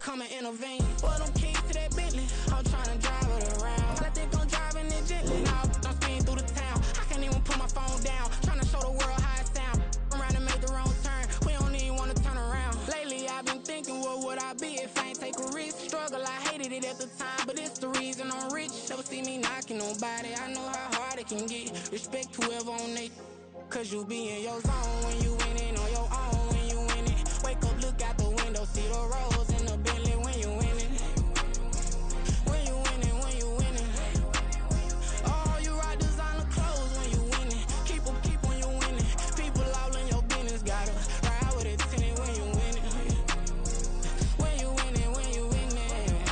come and intervene. Boy, them keys to that Bentley, I'm trying to drive it around. I think I'm driving it gently. Now I'm speeding through the town. I can't even put my phone down. Trying to show the world how it sound. Around and make the wrong turn. We don't even want to turn around. Lately, I've been thinking, what would I be if I ain't take a risk? Struggle, I hated it at the time, but it's the reason I'm rich. Never see me knocking nobody. I know how hard it can get. Respect whoever on they. Cause you be in your zone when you winning on your own when you winning. Wake up, look out the window, see the rose in the Bentley when you winning. When you winning, when you winning. Oh, you rock designer clothes when you winning. Keep when you winning. People all in your business, gotta ride with it tinted when you winning. When you winning, when you winning.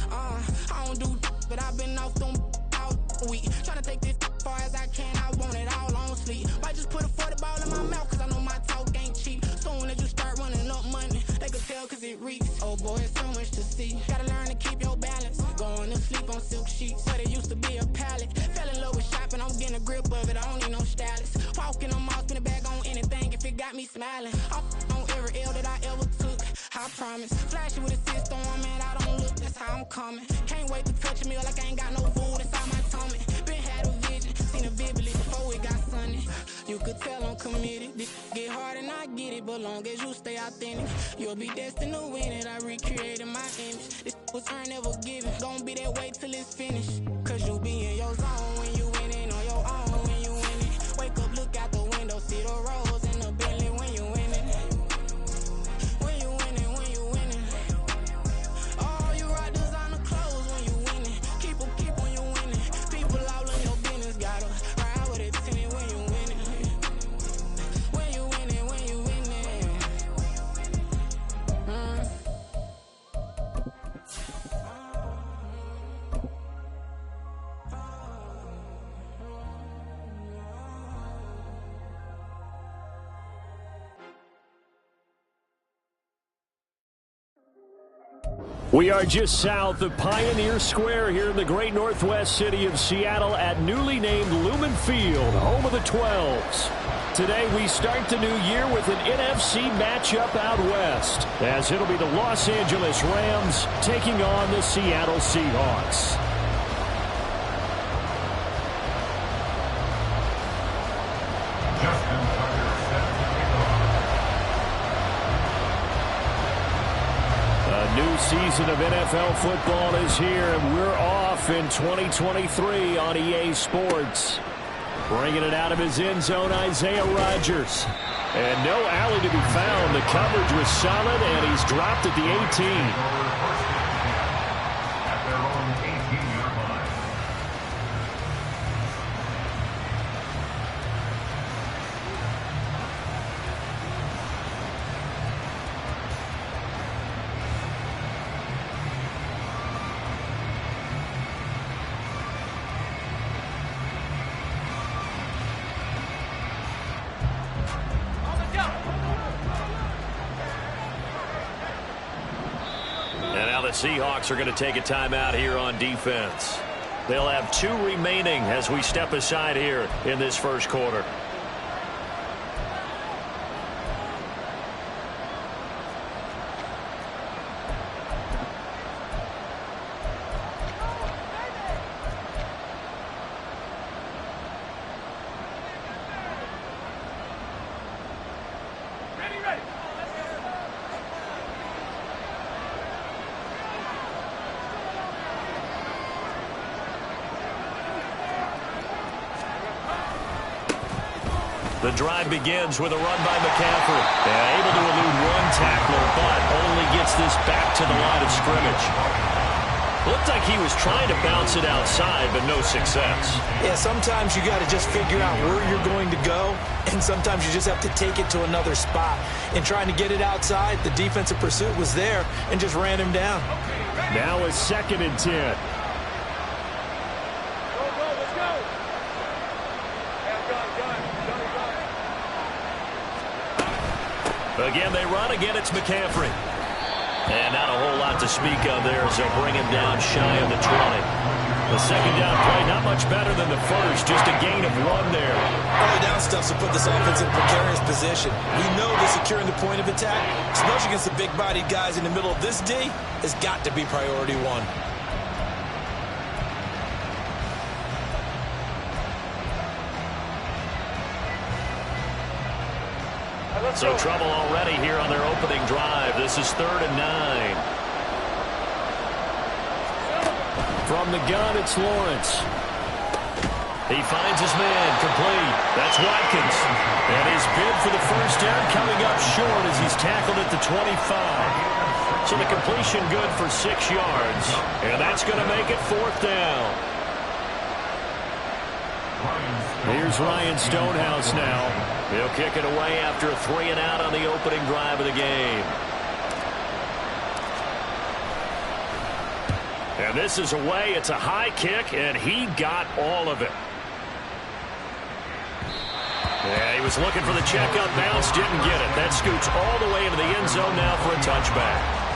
I don't do but I've been off them all week. Tryna take this far as I can, I want it all on sleep. Might just put a 40 ball in my mouth, cause I know my talk ain't cheap. Soon as you start running up money, they could tell cause it reeks. Oh boy, it's so much to see. Gotta learn to keep your balance. Going to sleep on silk sheets, but it used to be a pallet. Fell in love with shopping, I'm getting a grip of it, I don't need no stylist. Walking on mouth, spin it back on anything if it got me smiling. I'm on every L that I ever took, I promise. Flashy with a system, man, I don't look, that's how I'm coming. Can't wait to touch a meal like I ain't got no food inside my tummy. Been had a vision, seen it vividly before it got sunny. You could tell I'm committed. This get hard and I get it, but long as you stay authentic, you'll be destined to win it. I recreated my image. This was earned, never given. Gonna be that way till it's finished. Cause you be in your zone when you winning on your own when you winning. Wake up, look out the window, see the rose in the Bentley when you winning. When you winning, when you winning. Oh, you rock designer clothes when you winning. Keep when you winning. People all in your business, gotta ride with it tinted when you winning. When you winning, when you winning. We are just south of Pioneer Square here in the great northwest city of Seattle at newly named Lumen Field, home of the 12s. Today we start the new year with an NFC matchup out west, as it'll be the Los Angeles Rams taking on the Seattle Seahawks. New season of NFL football is here, and we're off in 2023 on EA Sports. Bringing it out of his end zone, Isaiah Rodgers. And no alley to be found. The coverage was solid, and he's dropped at the 18. The Seahawks are going to take a timeout here on defense. They'll have 2 remaining as we step aside here in this first quarter. The drive begins with a run by McCaffrey. Able to elude one tackler, but only gets this back to the line of scrimmage. Looked like he was trying to bounce it outside, but no success. Yeah, sometimes you got to just figure out where you're going to go, and sometimes you just have to take it to another spot. In trying to get it outside, the defensive pursuit was there and just ran him down. Now a 2nd and 10. Again, they run. Again, it's McCaffrey. And not a whole lot to speak of there as they'll bring him down shy of the 20. The second down play, not much better than the first, just a gain of 1 there. Early down stuff to put this offense in a precarious position. We know that securing the point of attack, especially against the big-bodied guys in the middle of this D, has got to be priority 1. So trouble already here on their opening drive. This is 3rd and 9. From the gun, it's Lawrence. He finds his man, complete. That's Watkins. And his bid for the first down coming up short as he's tackled at the 25. So the completion good for 6 yards. And that's going to make it 4th down. Here's Ryan Stonehouse now. He'll kick it away after a 3-and-out on the opening drive of the game. And this is away. It's a high kick, and he got all of it. Yeah, he was looking for the checkup bounce, didn't get it. That scoots all the way into the end zone now for a touchback.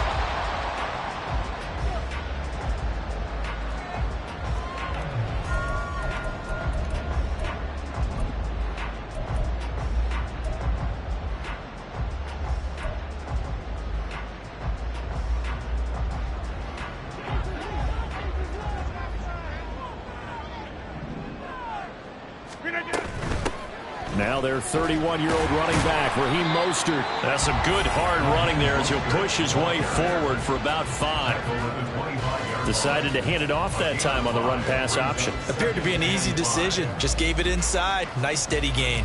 Now their 31-year-old running back, Raheem Mostert. That's some good hard running there as he'll push his way forward for about 5. Decided to hand it off that time on the run-pass option. Appeared to be an easy decision. Just gave it inside. Nice steady gain.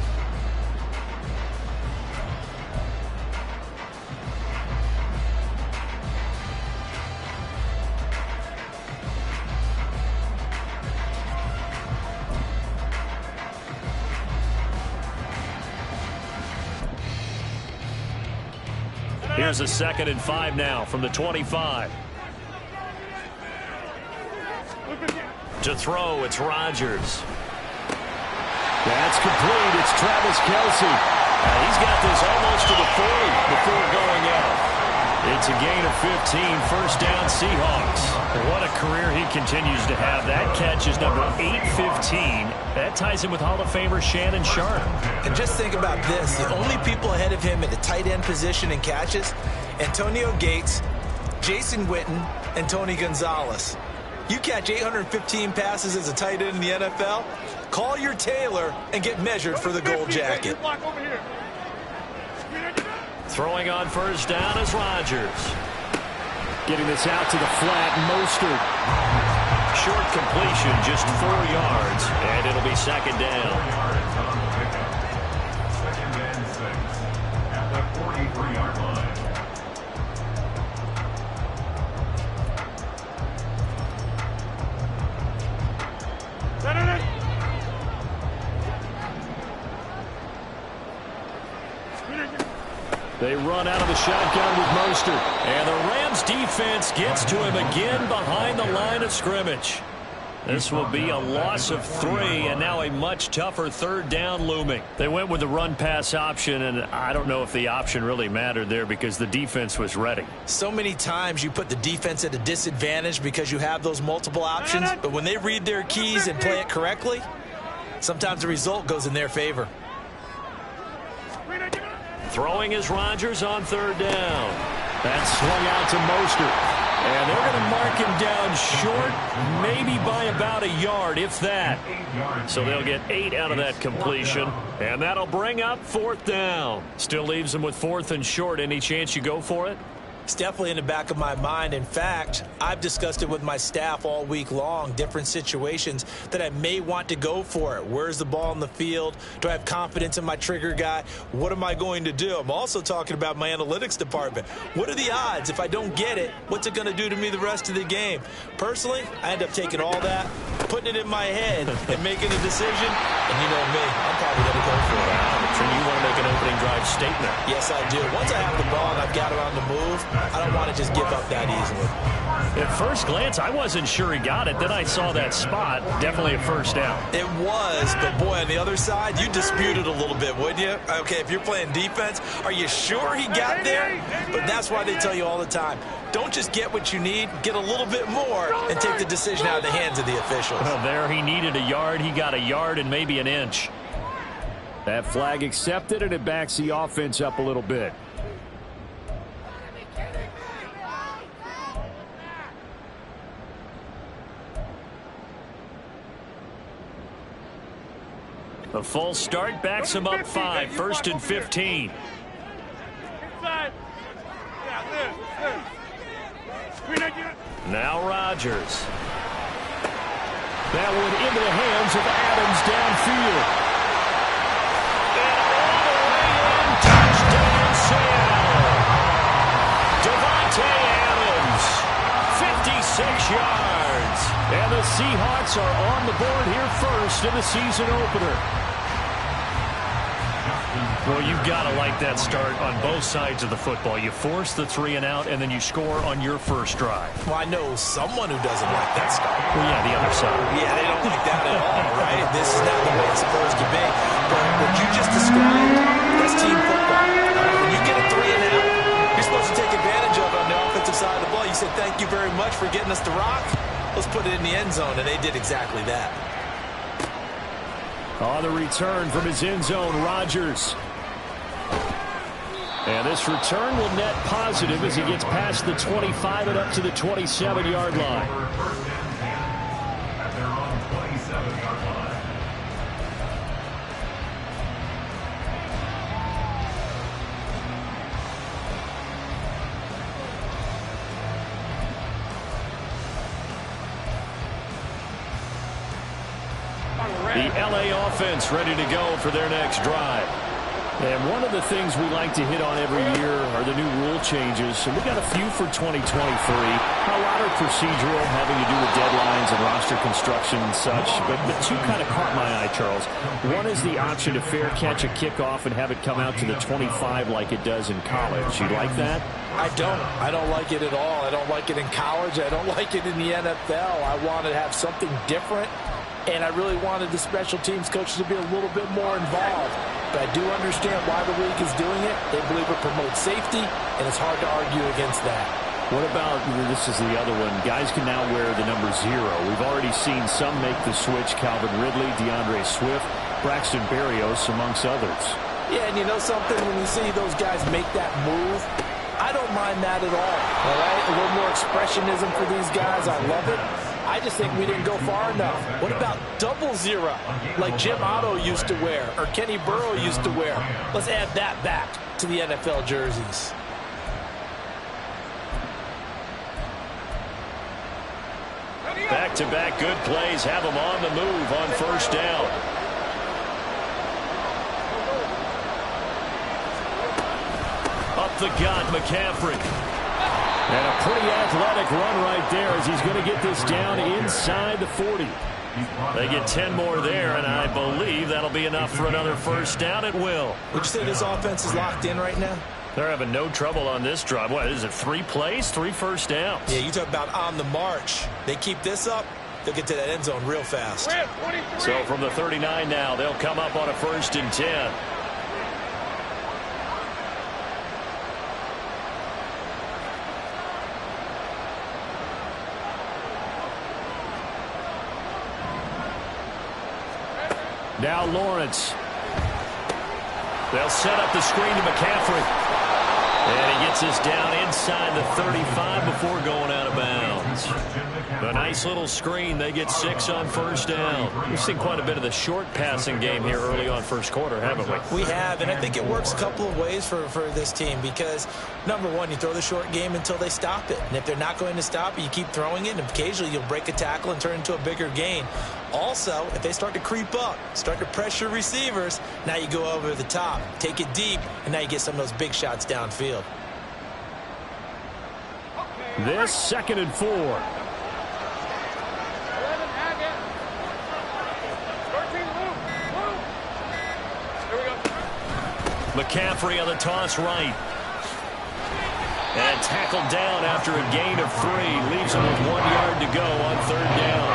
Here's a 2nd and 5 now from the 25. To throw, it's Rodgers. That's complete. It's Travis Kelce. He's got this almost to the 40 before going out. It's a gain of 15, first down Seahawks. What a career he continues to have. That catch is number 815. That ties him with Hall of Famer Shannon Sharp. And just think about this. The only people ahead of him at the tight end position in catches, Antonio Gates, Jason Witten, and Tony Gonzalez. You catch 815 passes as a tight end in the NFL, call your tailor and get measured for the gold jacket. Throwing on first down is Rodgers. Getting this out to the flat, Mostert. Short completion, just 4 yards, and it'll be 2nd down. Second and 6 at the 43-yard line. They run out of the shotgun with Mostert. And the Rams defense gets to him again behind the line of scrimmage. This will be a loss of 3, and now a much tougher 3rd down looming. They went with the run-pass option, and I don't know if the option really mattered there because the defense was ready. So many times you put the defense at a disadvantage because you have those multiple options, but when they read their keys and play it correctly, sometimes the result goes in their favor. Throwing is Rodgers on 3rd down. That's swung out to Mostert. And they're going to mark him down short, maybe by about a yard, if that. So they'll get 8 out of that completion. And that'll bring up 4th down. Still leaves them with 4th and short. Any chance you go for it? It's definitely in the back of my mind. In fact, I've discussed it with my staff all week long, different situations that I may want to go for it. Where's the ball in the field? Do I have confidence in my trigger guy? What am I going to do? I'm also talking about my analytics department. What are the odds? If I don't get it, what's it going to do to me the rest of the game? Personally, I end up taking all that, putting it in my head, and making a decision. And you know me, I'm probably going to go for it. And you want want to make an opening drive statement. Yes, I do. Once I have the ball and I've got it on the move, I don't want to just give up that easily. At first glance, I wasn't sure he got it. Then I saw that spot. Definitely a first down. It was, but boy, on the other side, you dispute it a little bit, wouldn't you? Okay, if you're playing defense, are you sure he got there? But that's why they tell you all the time, don't just get what you need, get a little bit more, and take the decision out of the hands of the officials. Well, there he needed a yard. He got a yard and maybe an inch. That flag accepted, and it backs the offense up a little bit. The full start backs him up 5, 1st and 15. Now Rodgers. That one into the hands of Adams downfield. And all the way in, touchdown Seattle. Devontae Adams, 56 yards. And the Seahawks are on the board here first in the season opener. Well, you've got to like that start on both sides of the football. You force the 3 and out, and then you score on your first drive. Well, I know someone who doesn't like that start. Well, yeah, the other side. Yeah, they don't like that at all, right? This is not the way it's supposed to be. But what you just described, that's team football. When you get a 3 and out, you're supposed to take advantage of it on the offensive side of the ball. You said, thank you very much for getting us the rock. Let's put it in the end zone, and they did exactly that. On the return from his end zone, Rodgers. And this return will net positive as he gets past the 25 and up to the 27-yard line. At their own 27-yard line. The LA offense ready to go for their next drive. And one of the things we like to hit on every year are the new rule changes. And we got a few for 2023. A lot are procedural, having to do with deadlines and roster construction and such. But the two kind of caught my eye, Charles. One is the option to fair catch a kickoff and have it come out to the 25 like it does in college. You like that? I don't. I don't like it at all. I don't like it in college. I don't like it in the NFL. I want to have something different. And I really wanted the special teams coaches to be a little bit more involved. But I do understand why the league is doing it. They believe it promotes safety, and it's hard to argue against that. What about, this is the other one, guys can now wear the number 0. We've already seen some make the switch, Calvin Ridley, DeAndre Swift, Braxton Berrios, amongst others. Yeah, and you know something? When you see those guys make that move, I don't mind that at all right? A little more expressionism for these guys. I love it. I just think we didn't go far enough. What about 00, like Jim Otto used to wear or Kenny Burrow used to wear? Let's add that back to the NFL jerseys. Back-to-back good plays have them on the move on first down. Up the gut, McCaffrey. And a pretty athletic run right there as he's going to get this down inside the 40. They get 10 more there, and I believe that'll be enough for another first down. It will. Would you say this offense is locked in right now? They're having no trouble on this drive. What is it, 3 plays, 3 first downs? Yeah, you talk about on the march. They keep this up, they'll get to that end zone real fast. So from the 39 now, they'll come up on a 1st and 10. Now Lawrence. They'll set up the screen to McCaffrey. And he gets us down inside the 35 before going out of bounds. A nice little screen. They get 6 on first down. We've seen quite a bit of the short passing game here early on first quarter, haven't we? We have, and I think it works a couple of ways for this team because, number one, you throw the short game until they stop it. And if they're not going to stop it, you keep throwing it, and occasionally you'll break a tackle and turn it into a bigger gain. Also, if they start to creep up, start to pressure receivers, now you go over the top, take it deep, and now you get some of those big shots downfield. This 2nd and 4. McCaffrey on the toss right. And tackled down after a gain of 3. Leaves him with 1 yard to go on third down.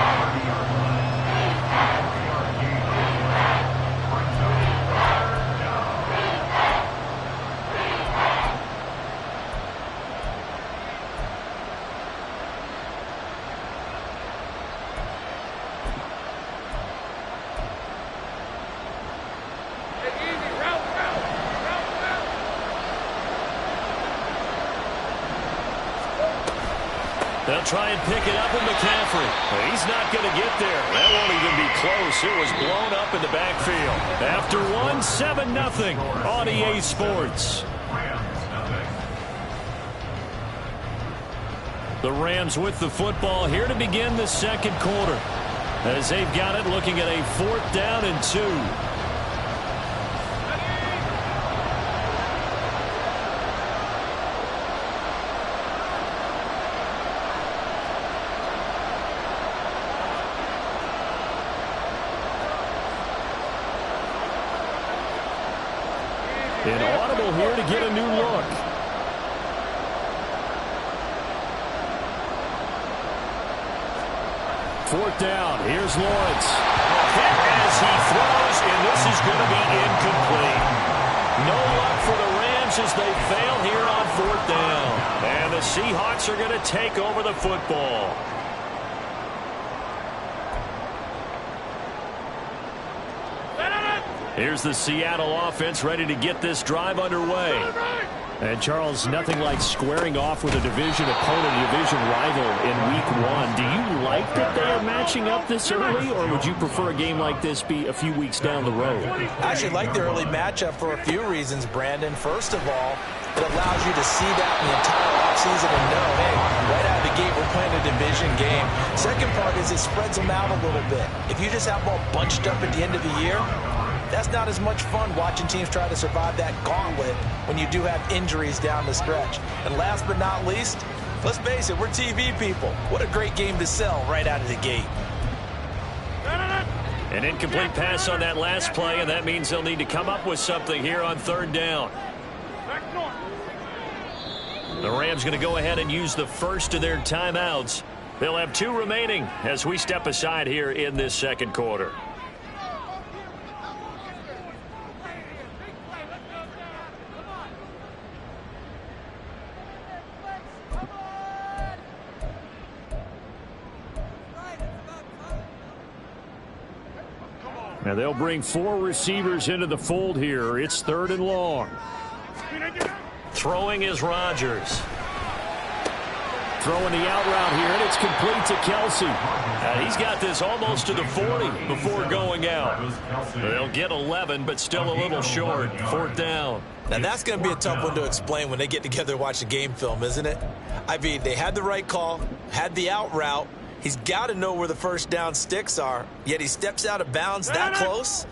They'll try and pick it up with McCaffrey. He's not going to get there. That won't even be close. It was blown up in the backfield. After 7-0 on EA Sports. The Rams with the football here to begin the second quarter. As they've got it, looking at a 4th down and 2. An audible here to get a new look. Fourth down. Here's Lawrence. Hit as he throws, and this is going to be incomplete. No luck for the Rams as they fail here on 4th down. And the Seahawks are going to take over the football. Here's the Seattle offense ready to get this drive underway. And, Charles, nothing like squaring off with a division opponent, a division rival in Week 1. Do you like that they are matching up this early, or would you prefer a game like this be a few weeks down the road? I actually like the early matchup for a few reasons, Brandon. First of all, it allows you to see that in the entire offseason and know, hey, right out of the gate, we're playing a division game. Second part is it spreads them out a little bit. If you just have them all bunched up at the end of the year, that's not as much fun watching teams try to survive that gauntlet when you do have injuries down the stretch. And last but not least, let's face it, we're TV people. What a great game to sell right out of the gate. An incomplete pass on that last play, and that means they'll need to come up with something here on 3rd down. The Rams going to go ahead and use the first of their timeouts. They'll have 2 remaining as we step aside here in this second quarter. Now they'll bring 4 receivers into the fold here. It's 3rd and long. Throwing is Rodgers. Throwing the out route here, and it's complete to Kelsey. He's got this almost to the 40 before going out. They'll get 11, but still a little short. 4th down. Now that's going to be a tough one to explain when they get together and watch the game film, isn't it? I mean, they had the right call, had the out route. He's got to know where the first down sticks are, yet he steps out of bounds that close.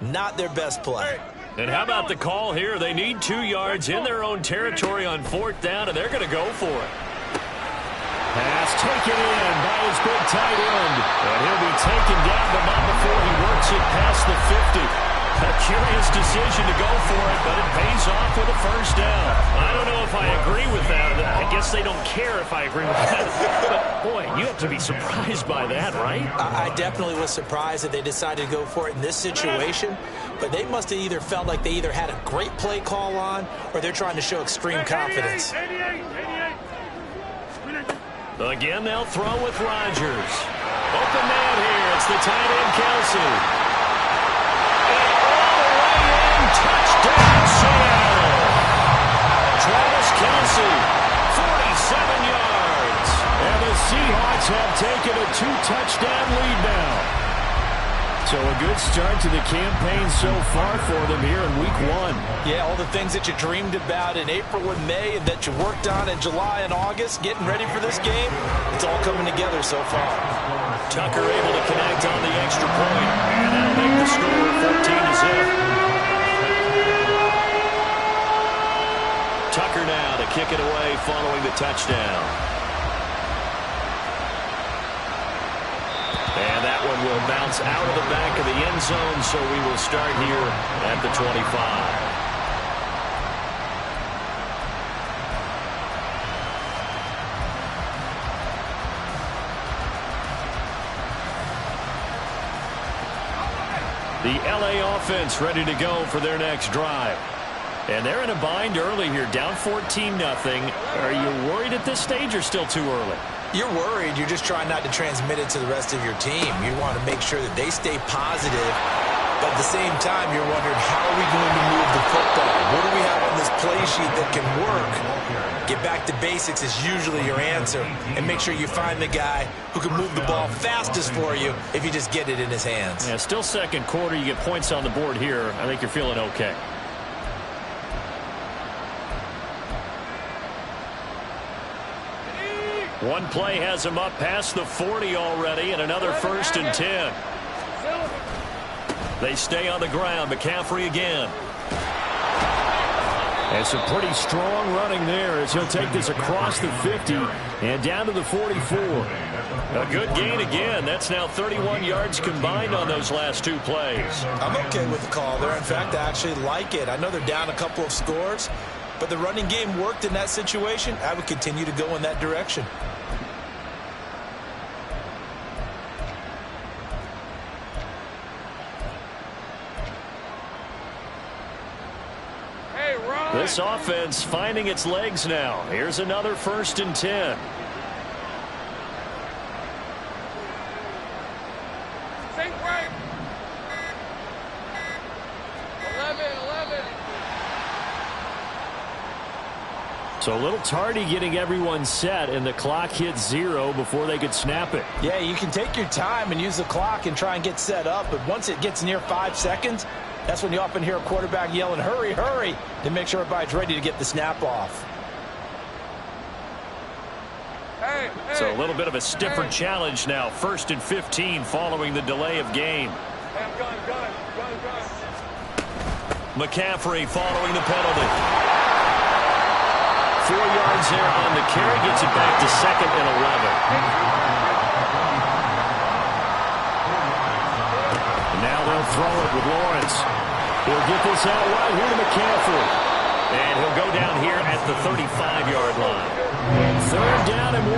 Not their best play. And how about the call here? They need 2 yards in their own territory on 4th down, and they're going to go for it. Pass taken in by his big tight end. And he'll be taken down, but not before he works it past the 50. A curious decision to go for it, but it pays off with a first down. I don't know if I agree with that. I guess they don't care if I agree with that. But, boy, you have to be surprised by that, right? I definitely was surprised that they decided to go for it in this situation. But they must have either felt like they either had a great play call on or they're trying to show extreme confidence. Again, they'll throw with Rodgers. Open man here. It's the tight end, Kelsey. Touchdown, Seattle. Travis Kelsey, 47 yards. And the Seahawks have taken a 2-touchdown lead now. So a good start to the campaign so far for them here in Week 1. Yeah, all the things that you dreamed about in April and May and that you worked on in July and August, getting ready for this game, it's all coming together so far. Tucker able to connect on the extra point. And that'll make the score 14-0. Tucker now to kick it away following the touchdown. And that one will bounce out of the back of the end zone, so we will start here at the 25. The LA offense ready to go for their next drive. And they're in a bind early here, down 14-0. Are you worried at this stage or still too early? You're worried. You're just trying not to transmit it to the rest of your team. You want to make sure that they stay positive. But at the same time, you're wondering, how are we going to move the football? What do we have on this play sheet that can work? Get back to basics is usually your answer. And make sure you find the guy who can move the ball fastest for you if you just get it in his hands. Yeah, still second quarter. You get points on the board here. I think you're feeling okay. One play has him up past the 40 already, and another 1st and 10. They stay on the ground. McCaffrey again. And some pretty strong running there as he'll take this across the 50 and down to the 44. A good gain again. That's now 31 yards combined on those last 2 plays. I'm okay with the call there. In fact, I actually like it. I know they're down a couple of scores, but the running game worked in that situation. I would continue to go in that direction. This offense finding its legs now. Here's another 1st and 10. Think right. 11. So a little tardy getting everyone set, and the clock hits 0 before they could snap it. Yeah, you can take your time and use the clock and try and get set up, but once it gets near 5 seconds, that's when you often hear a quarterback yelling, hurry, hurry, to make sure everybody's ready to get the snap off. So a little bit of a stiffer challenge now. 1st and 15 following the delay of game. Gun. McCaffrey following the penalty. 4 yards there on the carry. Gets it back to 2nd and 11. And now they'll throw it with Lawrence. He'll get this out right here to McCaffrey. And he'll go down here at the 35-yard line. 3rd down and 1.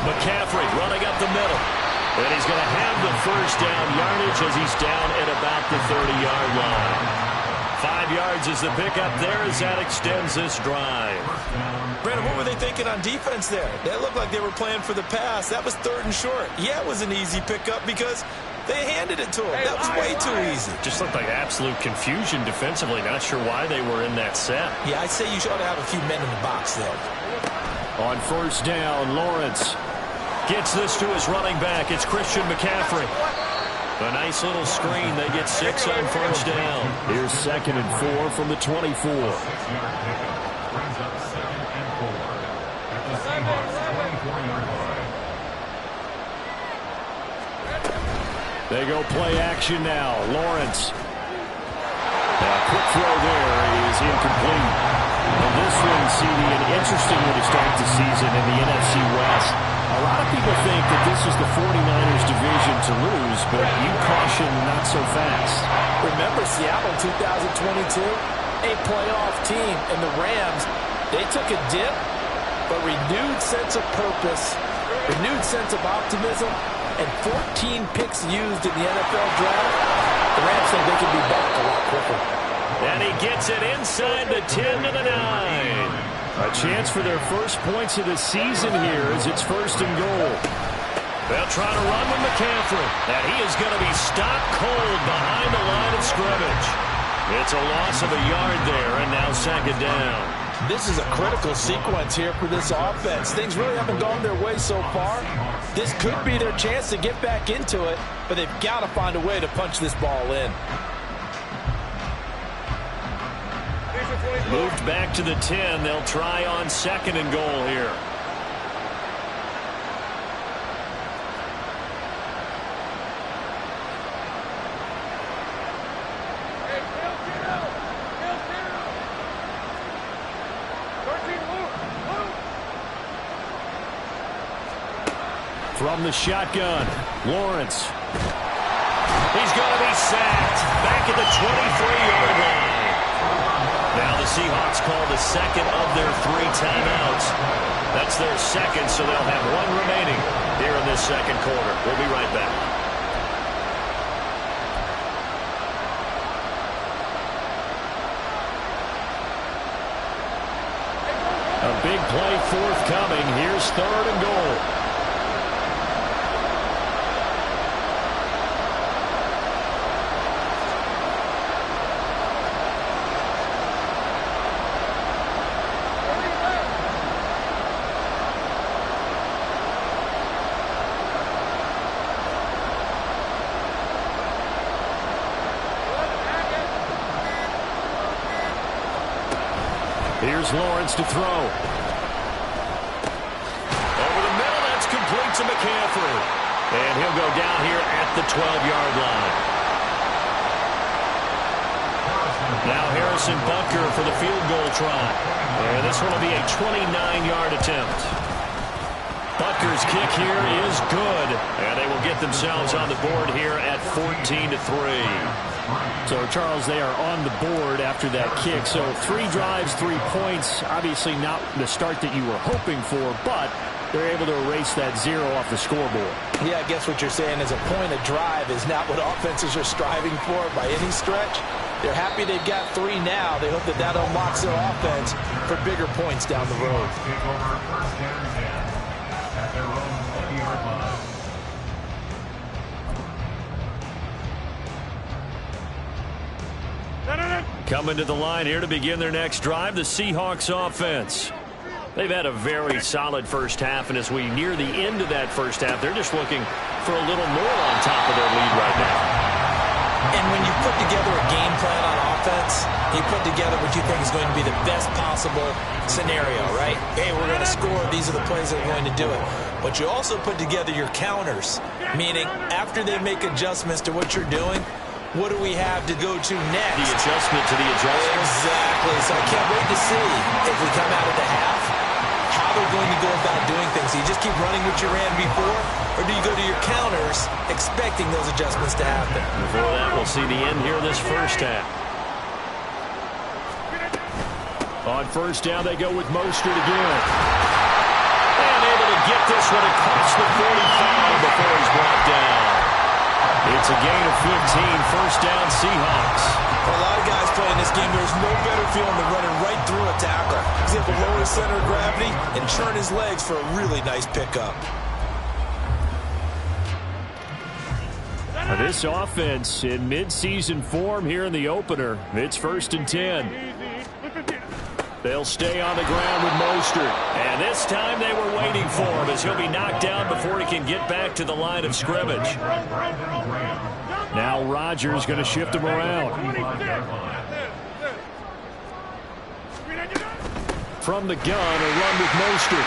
McCaffrey running up the middle. And he's going to have the 1st down yardage as he's down at about the 30-yard line. 5 yards is the pickup there as that extends this drive. Brandon, what were they thinking on defense there? That looked like they were playing for the pass. That was 3rd and short. Yeah, it was an easy pickup because they handed it to him. That was way too easy. Just looked like absolute confusion defensively. Not sure why they were in that set. Yeah, I'd say you should have a few men in the box there. On 1st down, Lawrence gets this to his running back. It's Christian McCaffrey. A nice little screen. They get 6 on 1st down. Here's 2nd and 4 from the 24. They go play action now. Lawrence. Quick throw there is incomplete. And this one, CD, an interesting one to start the season in the NFC West. A lot of people think that this is the 49ers division to lose, but you caution not so fast. Remember Seattle 2022? A playoff team, and the Rams, they took a dip, but renewed sense of purpose, renewed sense of optimism, and 14 picks used in the NFL draft. The Rams think they can be back a lot quicker. And he gets it inside the 10 to the 9. A chance for their first points of the season here as it's 1st and goal. They'll try to run with McCaffrey. And he is going to be stopped cold behind the line of scrimmage. It's a loss of a yard there, and now 2nd down. This is a critical sequence here for this offense. Things really haven't gone their way so far. This could be their chance to get back into it, but they've got to find a way to punch this ball in. Moved back to the 10. They'll try on 2nd and goal here. From the shotgun, Lawrence. He's going to be sacked back at the 23-yard line. Now the Seahawks call the 2nd of their 3 timeouts. That's their second, so they'll have one remaining here in this second quarter. We'll be right back. A big play forthcoming. Here's 3rd and goal. Here's Lawrence to throw. Over the middle, that's complete to McCaffrey. And he'll go down here at the 12-yard line. Now Harrison Butker for the field goal try. And this one will be a 29-yard attempt. Butker's kick here is good. And they will get themselves on the board here at 14-3. So, Charles, they are on the board after that kick. So 3 drives, 3 points. Obviously not the start that you were hoping for, but they're able to erase that 0 off the scoreboard. Yeah, I guess what you're saying is a point a drive is not what offenses are striving for by any stretch. They're happy they've got 3 now. They hope that that unlocks their offense for bigger points down the road. At their own 20-yard line. Coming to the line here to begin their next drive, the Seahawks offense. They've had a very solid first half, and as we near the end of that first half, they're just looking for a little more on top of their lead right now. And when you put together a game plan on offense, you put together what you think is going to be the best possible scenario, right? Hey, we're going to score. These are the plays that are going to do it. But you also put together your counters, meaning after they make adjustments to what you're doing, what do we have to go to next? The adjustment to the adjustment. Exactly. So I can't wait to see if we come out of the half, how they're going to go about doing things. Do you just keep running what you ran before, or do you go to your counters expecting those adjustments to happen? Before that, we'll see the end here this first half. On first down, they go with Mostert again. And able to get this one across the 45 before he's brought down. It's a gain of 15, first down Seahawks. For a lot of guys playing this game, there's no better feeling than running right through a tackle. He's able to lower his center of gravity and churn his legs for a really nice pickup. This offense in mid-season form here in the opener. It's 1st and 10. They'll stay on the ground with Mostert. And this time they were waiting for him as he'll be knocked down before he can get back to the line of scrimmage. Now Rodgers going to shift him around. From the gun, a run with Mostert.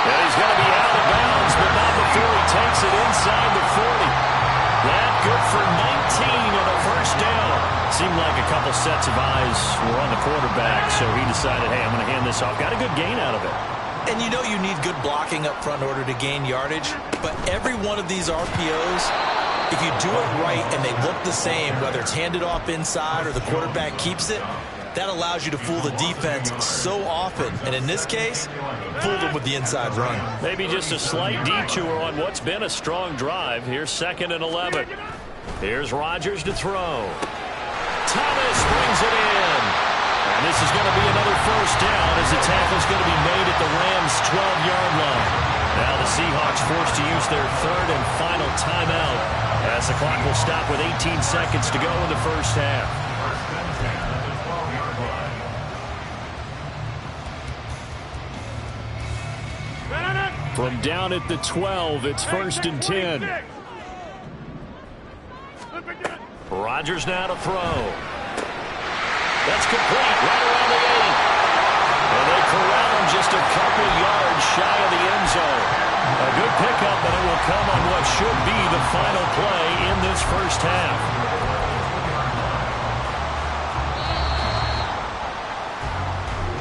And he's going to be out of bounds, but not before he takes it inside the 40. That good for 19 and a first down. Seemed like a couple sets of eyes were on the quarterback, so he decided, hey, I'm going to hand this off. Got a good gain out of it. And you know you need good blocking up front in order to gain yardage, but every one of these RPOs, if you do it right and they look the same, whether it's handed off inside or the quarterback keeps it, that allows you to fool the defense so often. And in this case, fooled them with the inside run. Maybe just a slight detour on what's been a strong drive. Here's 2nd and 11. Here's Rodgers to throw. Thomas brings it in. And this is going to be another first down as the tackle's going to be made at the Rams' 12-yard line. Now the Seahawks forced to use their 3rd and final timeout as the clock will stop with 18 seconds to go in the first half. From down at the 12, it's 1st and 10. Rodgers now to throw. That's complete, right around the 8. And they corral him just a couple yards shy of the end zone. A good pickup, but it will come on what should be the final play in this first half.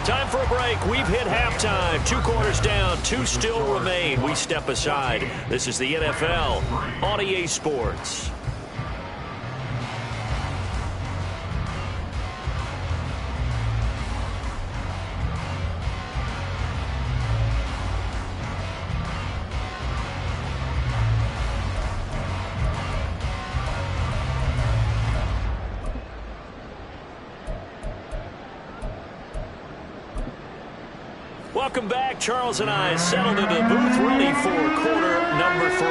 Time for a break. We've hit halftime. 2 quarters down, 2 still remain. We step aside. This is the NFL on EA Sports. welcome back. Charles and I settled into the booth, ready for quarter number 3.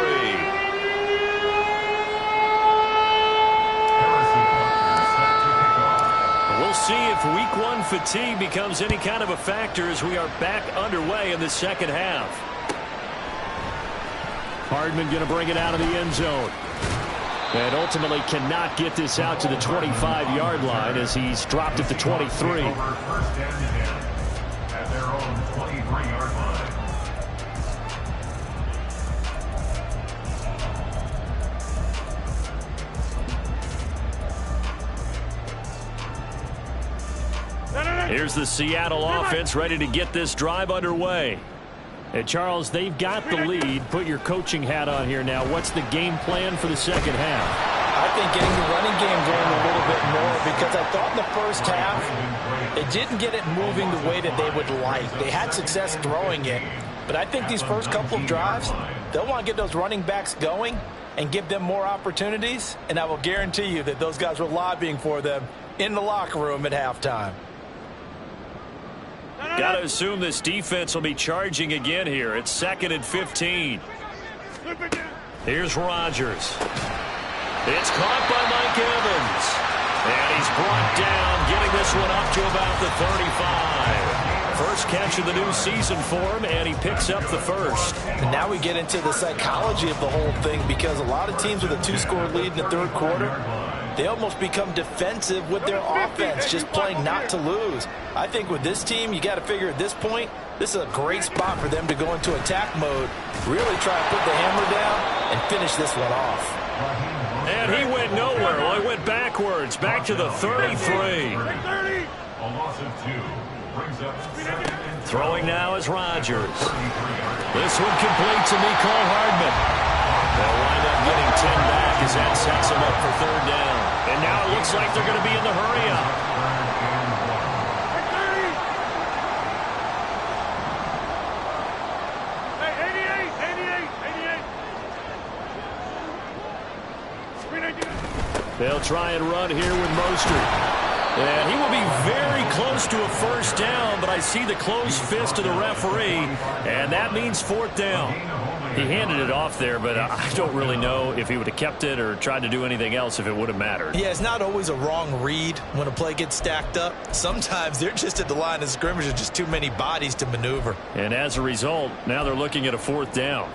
We'll see if week 1 fatigue becomes any kind of a factor as we are back underway in the second half. Hardman going to bring it out of the end zone. And ultimately cannot get this out to the 25-yard line as he's dropped it to 23. First down at their own 23-yard line. Here's the Seattle offense ready to get this drive underway. And Charles, they've got the lead. Put your coaching hat on here now. What's the game plan for the second half? I think getting the running game going a little bit more, because I thought in the first half it didn't get it moving the way that they would like. They had success throwing it, but I think these first couple of drives, they'll want to get those running backs going and give them more opportunities, and I will guarantee you that those guys were lobbying for them in the locker room at halftime. Got to assume this defense will be charging again here. It's 2nd and 15. Here's Rodgers. It's caught by Mike Evans. And he's brought down, getting this one up to about the 35. First catch of the new season for him, and he picks up the first. And now we get into the psychology of the whole thing, because a lot of teams with a 2-score lead in the third quarter, they almost become defensive with their offense, just playing not to lose. I think with this team, you got to figure at this point, this is a great spot for them to go into attack mode, really try to put the hammer down and finish this one off. And he went nowhere. Well, he went backwards, back to the 33. A loss of 2 brings up 7 and Throwing now is Rodgers. This one complete to Mecole Hardman. They'll wind up getting 10 back as that sets them up for 3rd down. And now it looks like they're going to be in the hurry-up. They'll try and run here with Mostert. And he will be very close to a first down, but I see the closed fist of the referee, and that means 4th down. He handed it off there, but I don't really know if he would have kept it or tried to do anything else if it would have mattered. Yeah, it's not always a wrong read when a play gets stacked up. Sometimes they're just at the line of scrimmage with just too many bodies to maneuver. And as a result, now they're looking at a 4th down.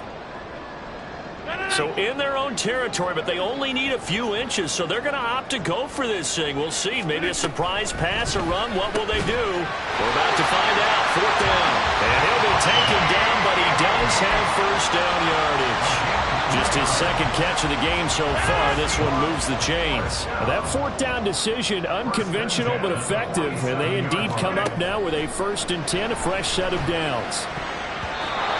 So in their own territory, but they only need a few inches, so they're going to opt to go for this thing. We'll see. Maybe a surprise pass or run. What will they do? We're about to find out. 4th down. And he'll be taken down, but he does have first down yardage. Just his 2nd catch of the game so far. This one moves the chains. That 4th down decision, unconventional but effective, and they indeed come up now with a 1st and 10, a fresh set of downs.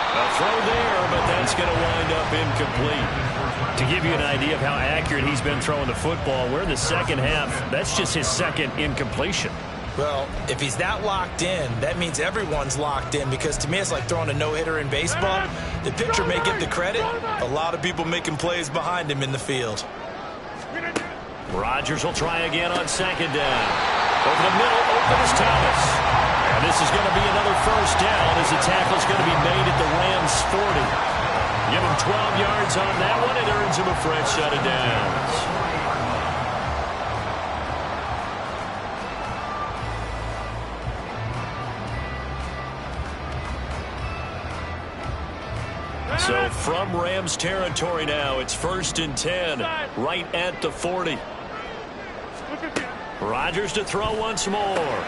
A throw there, but that's going to wind up incomplete. To give you an idea of how accurate he's been throwing the football, we're in the second half. That's just his 2nd incompletion. Well, if he's that locked in, that means everyone's locked in, because to me it's like throwing a no-hitter in baseball. The pitcher may get the credit. A lot of people making plays behind him in the field. Rodgers will try again on 2nd down. Over the middle, open is Thomas. And this is going to be another first down as the tackle's going to be made at the Rams 40. Give him 12 yards on that one. It earns him a fresh set of downs. So from Rams territory now, it's 1st and 10, right at the 40. Rodgers to throw once more.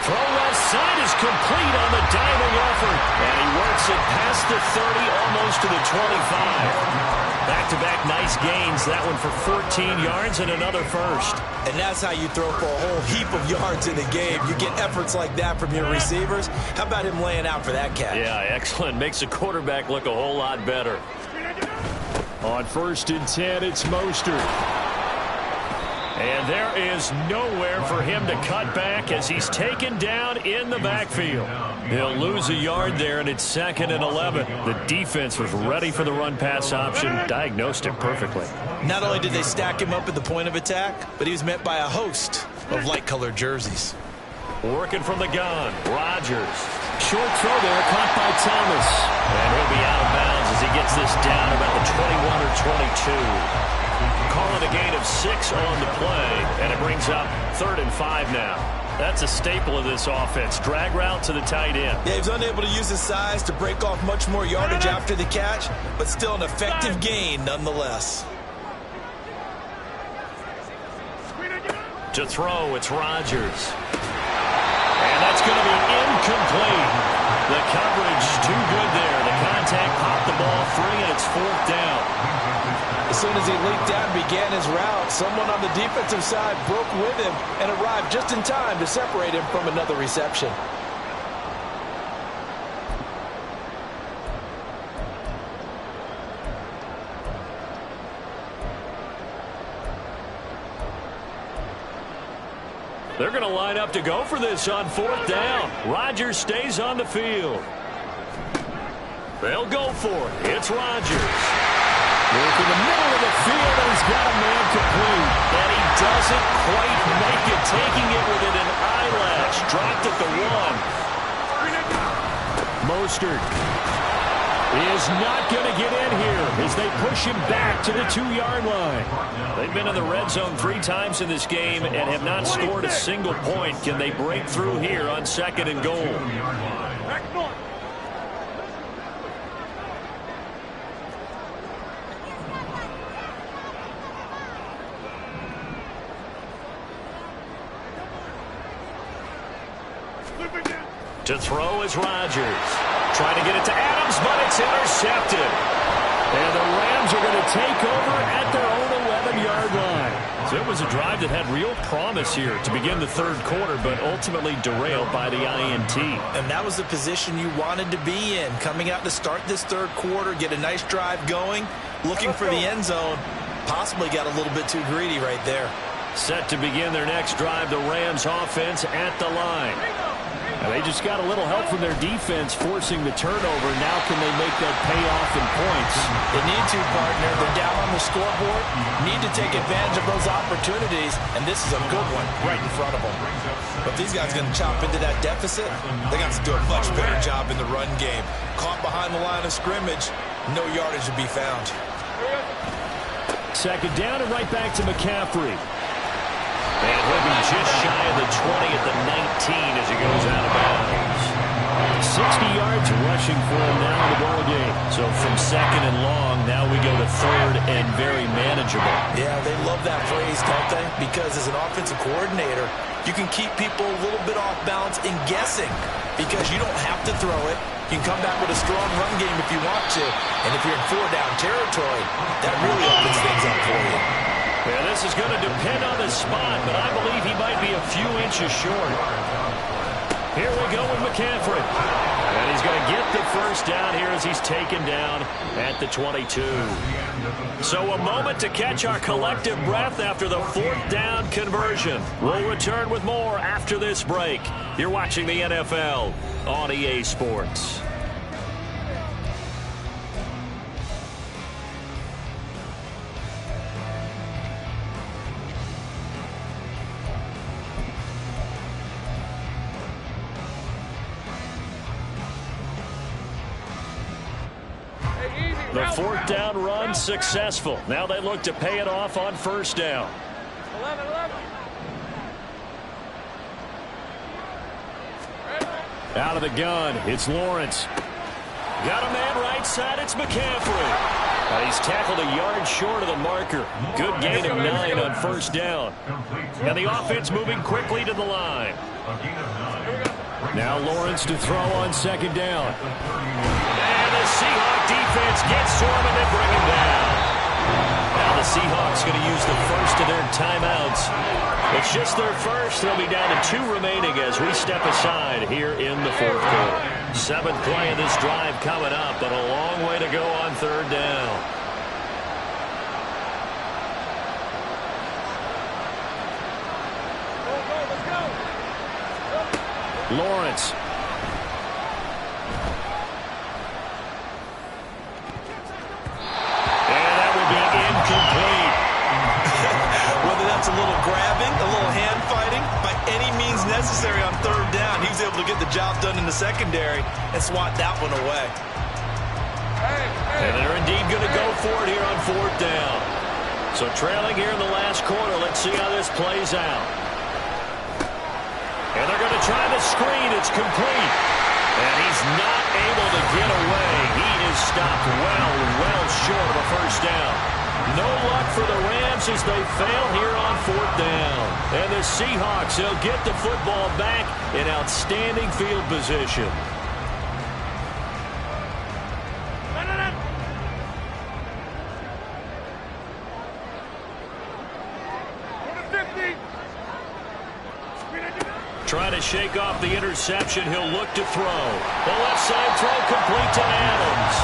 Throw left side is complete on the diving effort. And he works it past the 30, almost to the 25. Back-to-back nice gains. That one for 14 yards and another first. And that's how you throw for a whole heap of yards in the game. You get efforts like that from your receivers. How about him laying out for that catch? Yeah, excellent. Makes the quarterback look a whole lot better. On 1st and 10, it's Mostert. And there is nowhere for him to cut back as he's taken down in the backfield. He'll lose a yard there, and it's 2nd and 11. The defense was ready for the run-pass option, diagnosed it perfectly. Not only did they stack him up at the point of attack, but he was met by a host of light-colored jerseys. Working from the gun, Rodgers short throw there, caught by Thomas. And he'll be out of bounds as he gets this down about the 21 or 22. Call it a gain of 6 on the play, and it brings up 3rd and 5 now. That's a staple of this offense. Drag route to the tight end. Yeah, he's unable to use his size to break off much more yardage after the catch, but still an effective gain nonetheless. To throw, it's Rodgers. And that's going to be incomplete. The coverage too good there. The contact popped the ball free, and it's 4th down. As soon as he leaped out and began his route, someone on the defensive side broke with him and arrived just in time to separate him from another reception. They're going to line up to go for this on 4th down. Rodgers stays on the field. They'll go for it. It's Rodgers. Work in the middle of the field, and he's got a man complete. And he doesn't quite make it, taking it within an eyelash. Dropped at the 1. Mostert is not going to get in here as they push him back to the 2-yard line. They've been in the red zone 3 times in this game and have not scored a single point. Can they break through here on 2nd and goal? To throw is Rodgers. Trying to get it to Adams, but it's intercepted. And the Rams are going to take over at their own 11-yard line. So it was a drive that had real promise here to begin the 3rd quarter, but ultimately derailed by the INT. And that was the position you wanted to be in. Coming out to start this 3rd quarter, get a nice drive going, looking for the end zone. Possibly got a little bit too greedy right there. Set to begin their next drive, the Rams offense at the line. And they just got a little help from their defense forcing the turnover. Now can they make that pay off in points? They need to, partner. They're down on the scoreboard. Need to take advantage of those opportunities, and this is a good one right in front of them. But these guys are going to chop into that deficit. They got to do a much better job in the run game. Caught behind the line of scrimmage, no yardage to be found. 2nd down and right back to McCaffrey. And he'll be just shy of the 20 at the 19 as he goes out of bounds. 60 yards rushing for him now in the ball game. So from 2nd and long, now we go to 3rd and very manageable. Yeah, they love that phrase, don't they? Because as an offensive coordinator, you can keep people a little bit off balance in guessing because you don't have to throw it. You can come back with a strong run game if you want to. And if you're in 4-down territory, that really opens things up for you. Yeah, this is going to depend on the spot, but I believe he might be a few inches short. Here we go with McCaffrey. And he's going to get the 1st down here as he's taken down at the 22. So a moment to catch our collective breath after the 4th down conversion. We'll return with more after this break. You're watching the NFL on EA Sports. The 4th down run successful. Now they look to pay it off on 1st down. 11. Out of the gun, it's Lawrence. Got a man right side, it's McCaffrey. He's tackled a yard short of the marker. Good gain of 9 on 1st down. And the offense moving quickly to the line. Now Lawrence to throw on 2nd down. And the Seahawks defense gets to him and they bring him down. Now the Seahawks going to use the first of their timeouts. It's just their first. They'll be down to 2 remaining as we step aside here in the 4th quarter. 7th play of this drive coming up, but a long way to go on 3rd down. Lawrence. And that will be incomplete. Whether that's a little grabbing, a little hand fighting, by any means necessary on 3rd down, he was able to get get the job done in the secondary and swat that one away. And they're indeed going to go for it here on 4th down. So trailing here in the last quarter. Let's see how this plays out. And they're going to try the screen. It's complete. And he's not able to get away. He is stopped well short of a first down. No luck for the Rams as they fail here on 4th down. And the Seahawks, they'll get the football back in outstanding field position. Trying to shake off the interception. He'll look to throw. The left side throw complete to Adams.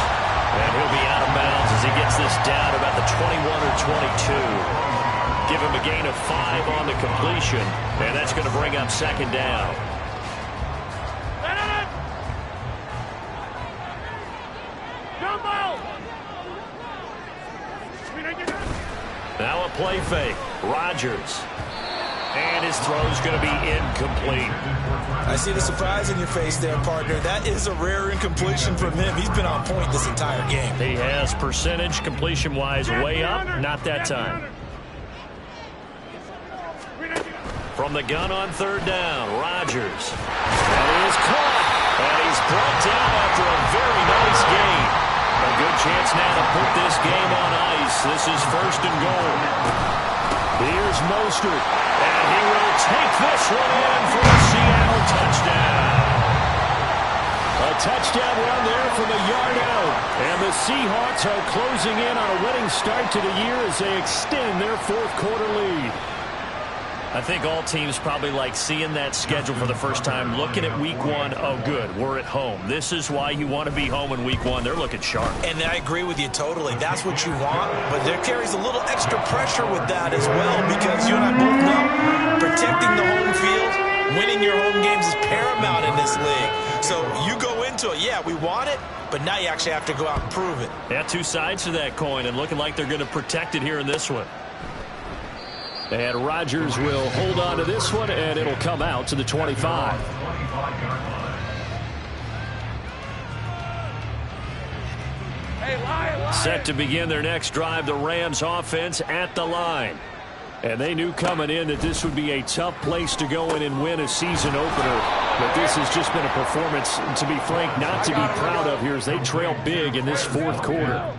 And he'll be out of bounds as he gets this down about the 21 or 22. Give him a gain of 5 on the completion. And that's going to bring up 2nd down. Now a play fake. Rodgers. And his throw's going to be incomplete. I see the surprise in your face there, partner. That is a rare incompletion from him. He's been on point this entire game. He has percentage completion-wise way up. Not that time. From the gun on 3rd down, Rodgers. And he is caught. And he's brought down after a very nice gain. A good chance now to put this game on ice. This is 1st and goal. Here's Mostert, and he will take this one in for a Seattle touchdown. A touchdown run there from a yard out. And the Seahawks are closing in on a winning start to the year as they extend their 4th quarter lead. I think all teams probably like seeing that schedule for the first time, looking at week 1. Oh, good, we're at home. This is why you want to be home in week 1. They're looking sharp. And I agree with you totally. That's what you want, but there carries a little extra pressure with that as well because you and I both know protecting the home field, winning your home games is paramount in this league. So you go into it, yeah, we want it, but now you actually have to go out and prove it. Yeah, 2 sides to that coin, and looking like they're going to protect it here in this one. And Rodgers will hold on to this one, and it'll come out to the 25. Set to begin their next drive, the Rams offense at the line. And they knew coming in that this would be a tough place to go in and win a season opener. But this has just been a performance, to be frank, not to be proud of here as they trail big in this 4th quarter.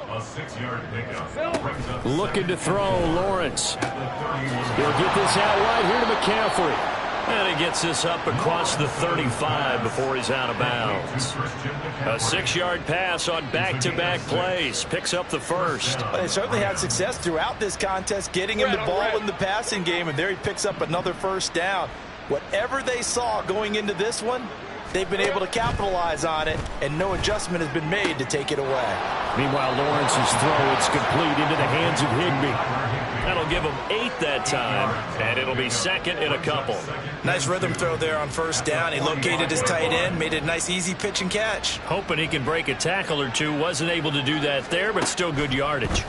A 6-yard pickup. Looking to throw, Lawrence. He'll get this out right here to McCaffrey. And he gets this up across the 35 before he's out of bounds. A 6-yard pass on back-to-back plays. Picks up the first. Well, they certainly had success throughout this contest, getting him the ball in the passing game, and there he picks up another first down. Whatever they saw going into this one, they've been able to capitalize on it, and no adjustment has been made to take it away. Meanwhile, Lawrence's throw, it's complete into the hands of Higbee. That'll give him 8 that time, and it'll be 2nd in a couple. Nice rhythm throw there on first down. He located his tight end, made it a nice, easy pitch and catch. Hoping he can break a tackle or two. Wasn't able to do that there, but still good yardage.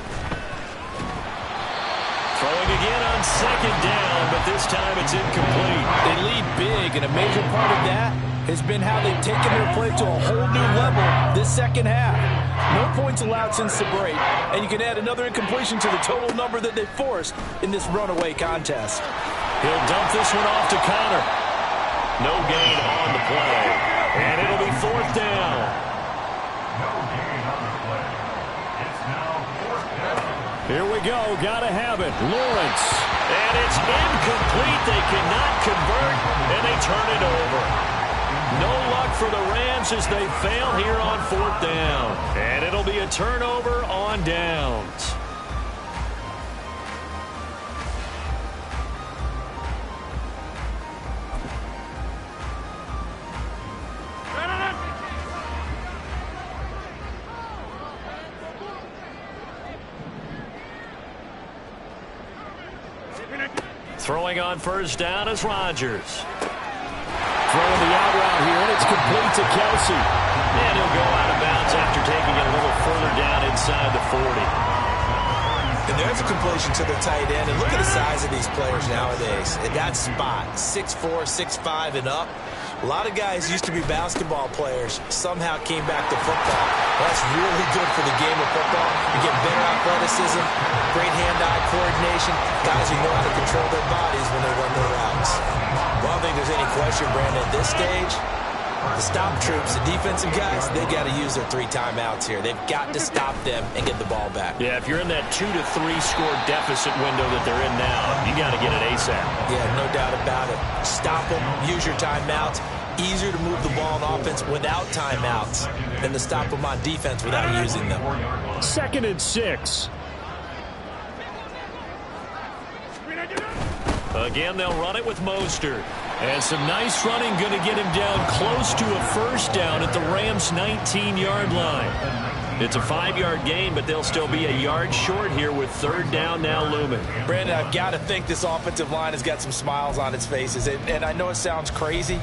Throwing again on 2nd down, but this time it's incomplete. They lead big, and a major part of that has been how they've taken their play to a whole new level this second half. No points allowed since the break, and you can add another incompletion to the total number that they forced in this runaway contest. He'll dump this one off to Connor. No gain on the play, and it'll be 4th down. No gain on the play. It's now 4th down. Here we go. Gotta have it. Lawrence. And it's incomplete. They cannot convert, and they turn it over. No luck for the Rams as they fail here on 4th down. And it'll be a turnover on downs. Throwing on first down is Rodgers. Throwing the out route here, and it's complete to Kelsey. And he'll go out of bounds after taking it a little further down inside the 40. And there's a completion to the tight end. And look at the size of these players nowadays. At that spot, 6'4", 6'5", and up. A lot of guys used to be basketball players, somehow came back to football. That's really good for the game of football. You get better athleticism, great hand-eye coordination, guys who know how to control their bodies when they run their routes. Well, I don't think there's any question, Brandon, at this stage, the stop troops, the defensive guys, they've got to use their 3 timeouts here. They've got to stop them and get the ball back. Yeah, if you're in that 2 to 3 score deficit window that they're in now, you got to get it ASAP. Yeah, no doubt about it. Stop them, use your timeouts. Easier to move the ball on offense without timeouts than to stop them on defense without using them. 2nd and 6. Again, they'll run it with Mostert. And some nice running, going to get him down close to a first down at the Rams' 19-yard line. It's a 5-yard gain, but they'll still be a yard short here with 3rd down now looming. Brandon, I've got to think this offensive line has got some smiles on its faces. And I know it sounds crazy,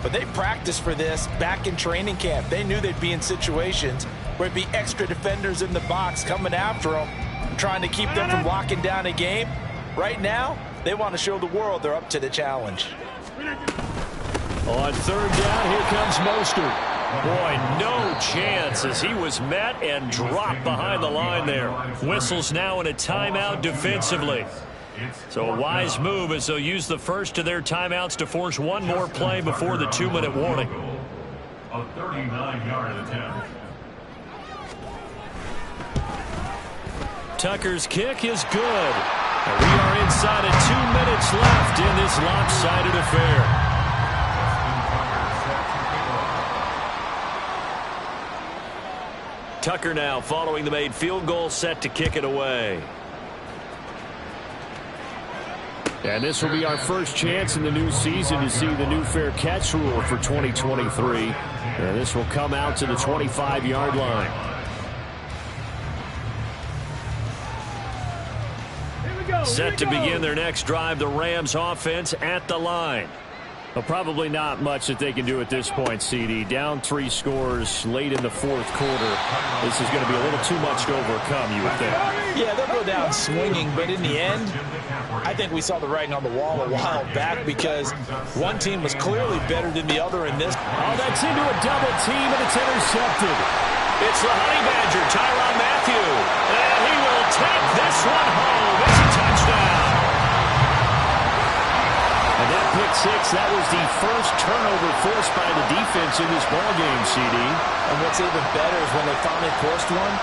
but they practiced for this back in training camp. They knew they'd be in situations where it'd be extra defenders in the box coming after them, trying to keep them from locking down a game. Right now, they want to show the world they're up to the challenge. On 3rd down, here comes Mostert. Boy, no chance as he was met and dropped behind the line there. Whistles now in a timeout defensively. So a wise move as they'll use the first of their timeouts to force one more play before the 2-minute warning. A 39-yard attempt. Tucker's kick is good. And we are inside of 2 minutes left in this lopsided affair. Tucker now following the made field goal, set to kick it away. And this will be our first chance in the new season to see the new fair catch rule for 2023. And this will come out to the 25-yard line. Set to begin their next drive, the Rams offense at the line. Well, probably not much that they can do at this point, CD. Down 3 scores late in the 4th quarter. This is going to be a little too much to overcome, you would think. Yeah, they'll go down swinging, but in the end, I think we saw the writing on the wall a while back because one team was clearly better than the other in this. Oh, that's into a double team, and it's intercepted. It's the Honey Badger, Tyrann Mathieu. And he will take this one home. It's a touchdown. And that pick 6, that was the first turnover forced by the defense in this ballgame, CD. And what's even better is when they finally forced one,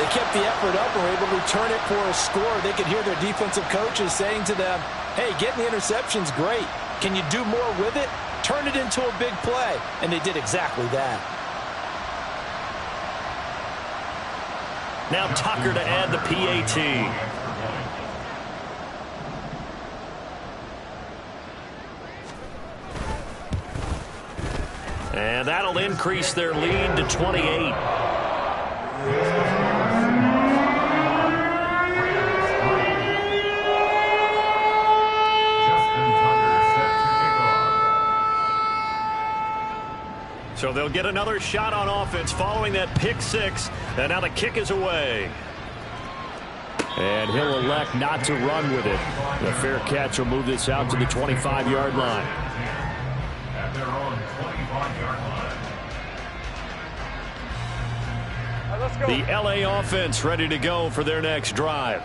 they kept the effort up and were able to return it for a score. They could hear their defensive coaches saying to them, hey, getting the interception's great. Can you do more with it? Turn it into a big play. And they did exactly that. Now Tucker to add the PAT. And that'll increase their lead to 28. So they'll get another shot on offense following that pick 6. And now the kick is away. And he'll elect not to run with it. The fair catch will move this out to the 25-yard line. At their own 25-yard line. Let's go. The L.A. offense ready to go for their next drive.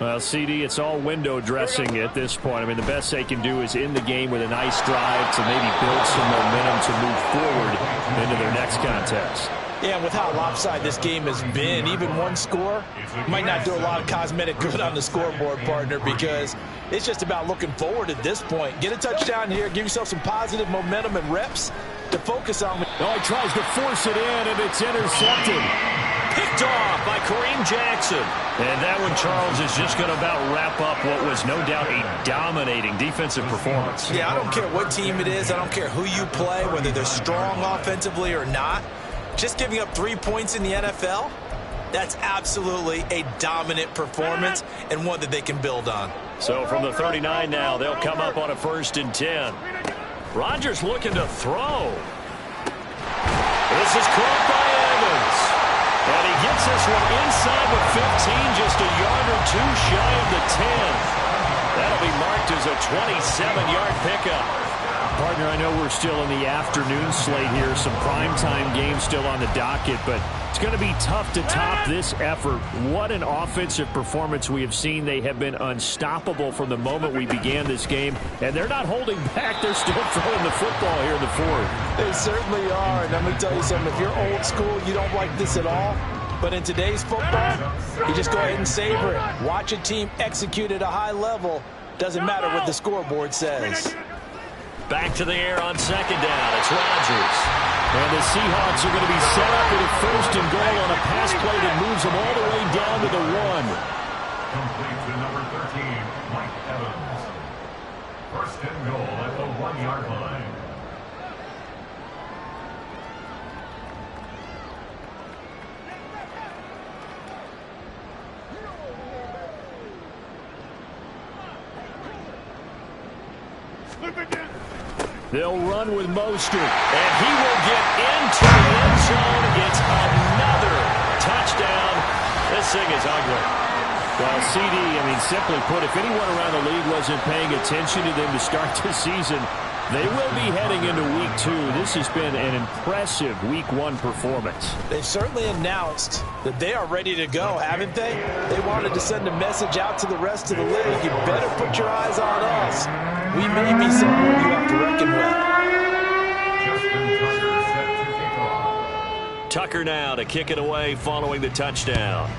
Well, CD, it's all window dressing at this point. I mean, the best they can do is in the game with a nice drive to maybe build some momentum to move forward into their next contest. Yeah, and with how lopsided this game has been, even one score might not do a lot of cosmetic good on the scoreboard, partner, because it's just about looking forward at this point. Get a touchdown here, give yourself some positive momentum and reps to focus on. Oh, he tries to force it in, and it's intercepted. Picked off by Kareem Jackson. And that one, Charles, is just going to about wrap up what was no doubt a dominating defensive performance. Yeah, I don't care what team it is. I don't care who you play, whether they're strong offensively or not. Just giving up 3 points in the NFL, that's absolutely a dominant performance and one that they can build on. So from the 39 now, they'll come up on a 1st and 10. Rodgers looking to throw. This is caught by Evans. And he gets this one inside the 15, just a yard or two shy of the 10. That'll be marked as a 27-yard pickup. Partner, I know we're still in the afternoon slate here, some primetime games still on the docket, but it's going to be tough to top this effort. What an offensive performance we have seen. They have been unstoppable from the moment we began this game, and they're not holding back. They're still throwing the football here in the fourth. They certainly are, and let me tell you something. If you're old school, you don't like this at all. But in today's football, you just go ahead and savor it. Watch a team execute at a high level. Doesn't matter what the scoreboard says. Back to the air on second down. It's Rodgers. And the Seahawks are going to be set up at a first and goal on a pass play that moves them all the way down to the 1. Complete to number 13, Mike Evans. First and goal at the 1-yard line. They'll run with Mostert, and he will get into the end zone. It's another touchdown. This thing is ugly. Well, CD, simply put, if anyone around the league wasn't paying attention to them to start the season, they will be heading into Week 2. This has been an impressive Week 1 performance. They've certainly announced that they are ready to go, haven't they? They wanted to send a message out to the rest of the league. You better put your eyes on us. We may be someone you have to reckon with. Tucker now to kick it away following the touchdown.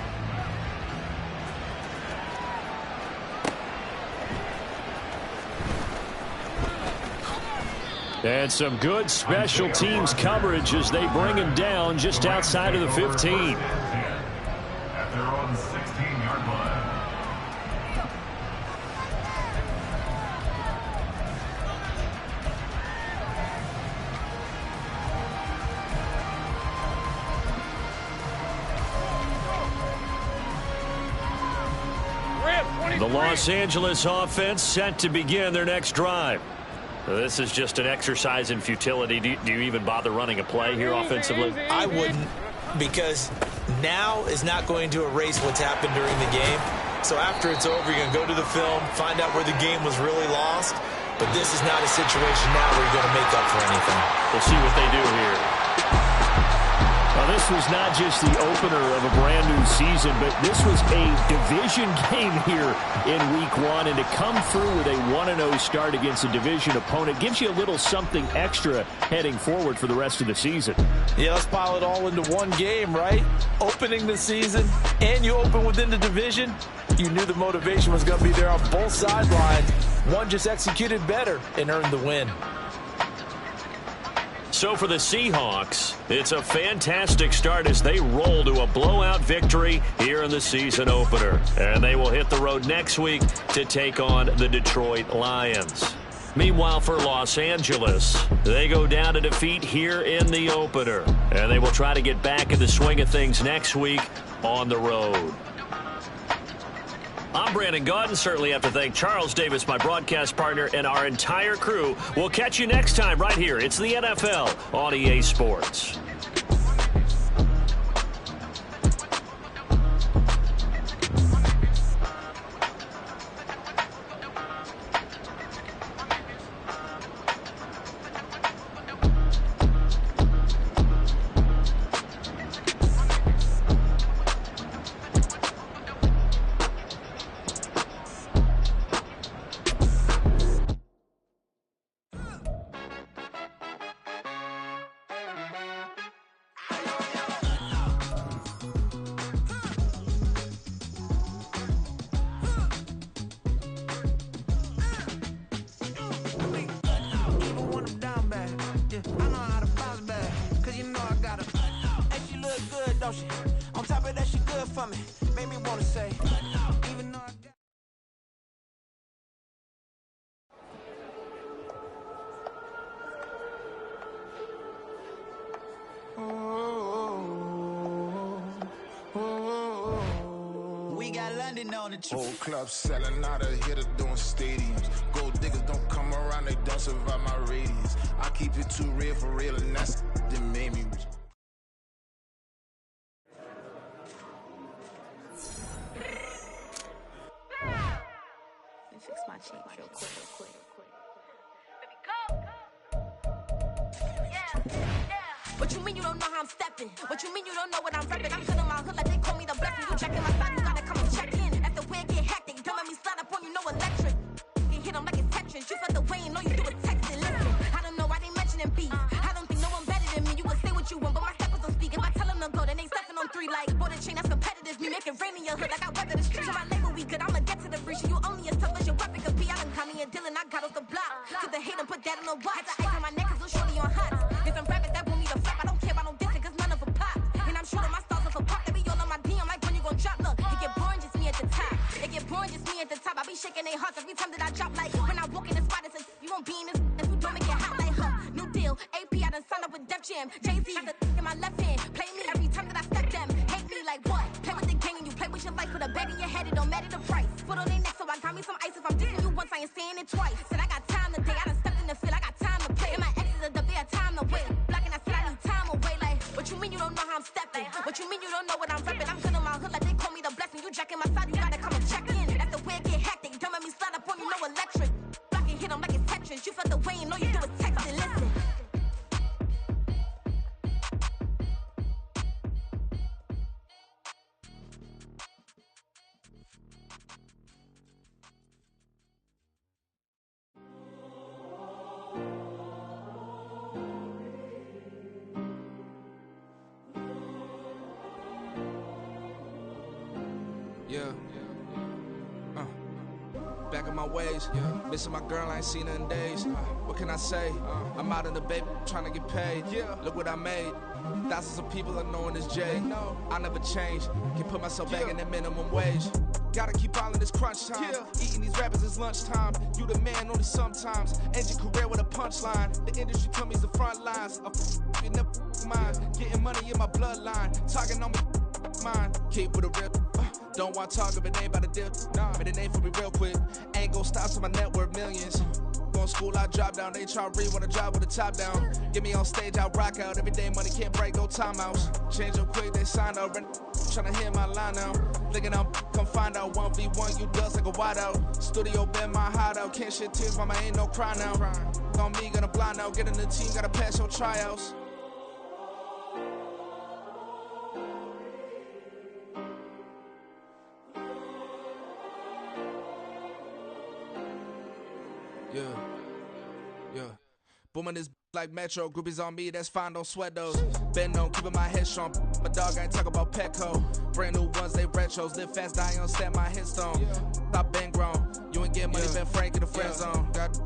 And some good special teams coverage as they bring him down just outside of the 15. At their own 16-yard line. The Los Angeles offense set to begin their next drive. This is just an exercise in futility. Do you even bother running a play here offensively? I wouldn't, because now is not going to erase what's happened during the game. So after it's over, you're going to go to the film, find out where the game was really lost. But this is not a situation now where you're going to make up for anything. We'll see what they do here. Now, this was not just the opener of a brand-new season, but this was a division game here in Week 1. And to come through with a 1-0 start against a division opponent gives you a little something extra heading forward for the rest of the season. Yeah, let's pile it all into one game, right? Opening the season, and you open within the division. You knew the motivation was going to be there on both sidelines. One just executed better and earned the win. So for the Seahawks, it's a fantastic start as they roll to a blowout victory here in the season opener. And they will hit the road next week to take on the Detroit Lions. Meanwhile, for Los Angeles, they go down to defeat here in the opener. And they will try to get back in the swing of things next week on the road. I'm Brandon Gaudin. Certainly have to thank Charles Davis, my broadcast partner, and our entire crew. We'll catch you next time right here. It's the NFL on EA Sports. On top of that, she good for me. Made me wanna say, even though I got... We got London on the trip. Whole club selling out of hitter doing stadiums. Gold diggers don't come around, they don't survive my radius. I keep it too real for real, and that's that made me. What you mean you don't know how I'm stepping? What you mean you don't know what I'm repping? I'm good in my hood like they call me the blessing. You checking my side, you gotta come and check in. After where get hectic, don't let me slide up on you, no electric. You hit them like it's Tetris. You felt the way and all you do is text it. Listen, I don't know why they mentioning beef. I don't think no one better than me. You can say what you want, but my steppers don't speak. If I tell them to go, then they stepping on 3 like border chain. That's competitive. Me make it rain in your hood like I weather the street. So my label we good. I'ma get to the breach. You only as tough as your weapon could be. I done call me a Dylan. I got off the block. Took the hate and put that on the watch. The ice on my neck is little shorty on hot. Get some rabbit that want me to flap. I don't care about no dissing, cause none of them pop. And I'm shooting my stars off a pop. They be all on my DM like when you gon' drop. Look, it get boring just me at the top. It get boring just me at the top. I be shaking their hearts every time that I drop. Like when I walk in the spot, it's a you won't be in this. If you don't make it hot like new deal. AP, I done signed up with Def Jam. Jay-Z got the in my left hand. Play me every time that I step them. Hate me like what? Play with the gang and you play with your life. Put a bag in your head, it don't matter the price. Put on their neck, so I got me some ice. If I'm dissing you once, I ain't saying it twice. Said I got time today. I done stepped in the field. I got time to play. And my exes are up there, time to wait. Black and I said I need time away. Like, what you mean you don't know how I'm stepping? What you mean you don't know what I'm repping? I'm good in my hood like they call me the blessing. You jacking my side, you gotta come and check in. That's the way it get hectic. Don't let me slide up on you, no electric. Black and hit them like it's Tetris. You felt the way and all you do is text it. Listen. Yeah. Back in my ways. Missing my girl, I ain't seen her in days. What can I say? I'm out in the baby, trying to get paid. Look what I made. Thousands of people are knowing this Jay. I never change. Can put myself back in that minimum wage. Gotta keep all in this crunch time. Eating these rappers is lunchtime. You the man only sometimes. End your career with a punchline. The industry tell me's the front lines. You never mind. Getting money in my bloodline. Talking on me. Mine. Keep with a rip. Don't want to talk if it ain't about a dip. But it ain't for me real quick. Ain't gon' stop till my net worth millions. Going school, I drop down. They try to read when I drop with the top down. Get me on stage, I rock out. Every day money can't break, go timeouts. Change up quick, they sign up. Tryna hear my line now. Thinking I'm come find out 1v1, you dust like a wide out. Studio been my hideout. Can't shed tears, mama ain't no cry now. On me, gonna blind out. Get in the team, gotta pass your tryouts. Yeah. Booming this like Metro. Groupies on me, that's fine, don't sweat those. Been on, keeping my head strong. My dog ain't talk about Petco. Brand new ones, they retros. Live fast, die on set, my headstone. Stop been grown. You ain't getting money, been Frank in the friend zone. Got.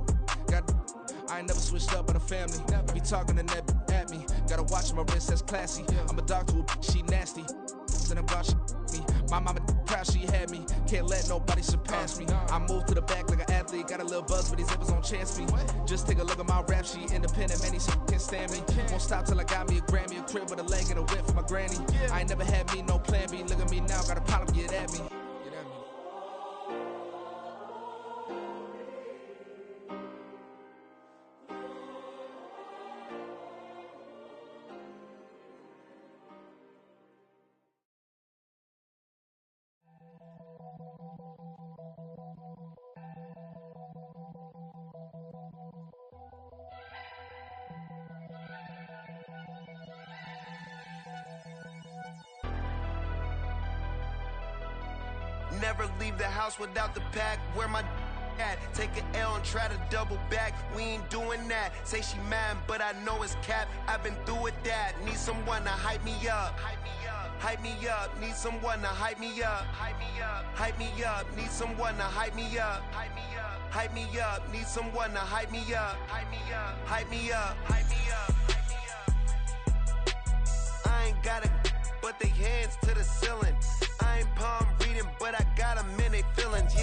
I ain't never switched up on a family. Be talking to that at me. Gotta watch my wrist, that's classy. I'm a dog to a she nasty. Then I'm about me. My mama proud she had me. Can't let nobody surpass me. I moved to the back like an athlete. Got a little buzz, but these zippers don't chance me. Just take a look at my rap sheet. Independent, man, these can't stand me. Won't stop till I got me a Grammy, a crib with a leg and a whip for my granny. I ain't never had me no plan B. Look at me now, got a problem, get at me. Never leave the house without the pack. Where my at? Take an L and try to double back. We ain't doing that. Say she mad, but I know it's cap. I've been through with that. Need someone to hype me up. Hype me up. Need someone to hype me up. Hype me up. Need someone to hype me up. Hype me up. Need someone to hype me up. Hype me up. I ain't got it, but they hands to the ceiling. I ain't palm reading, but I got them in they feelings,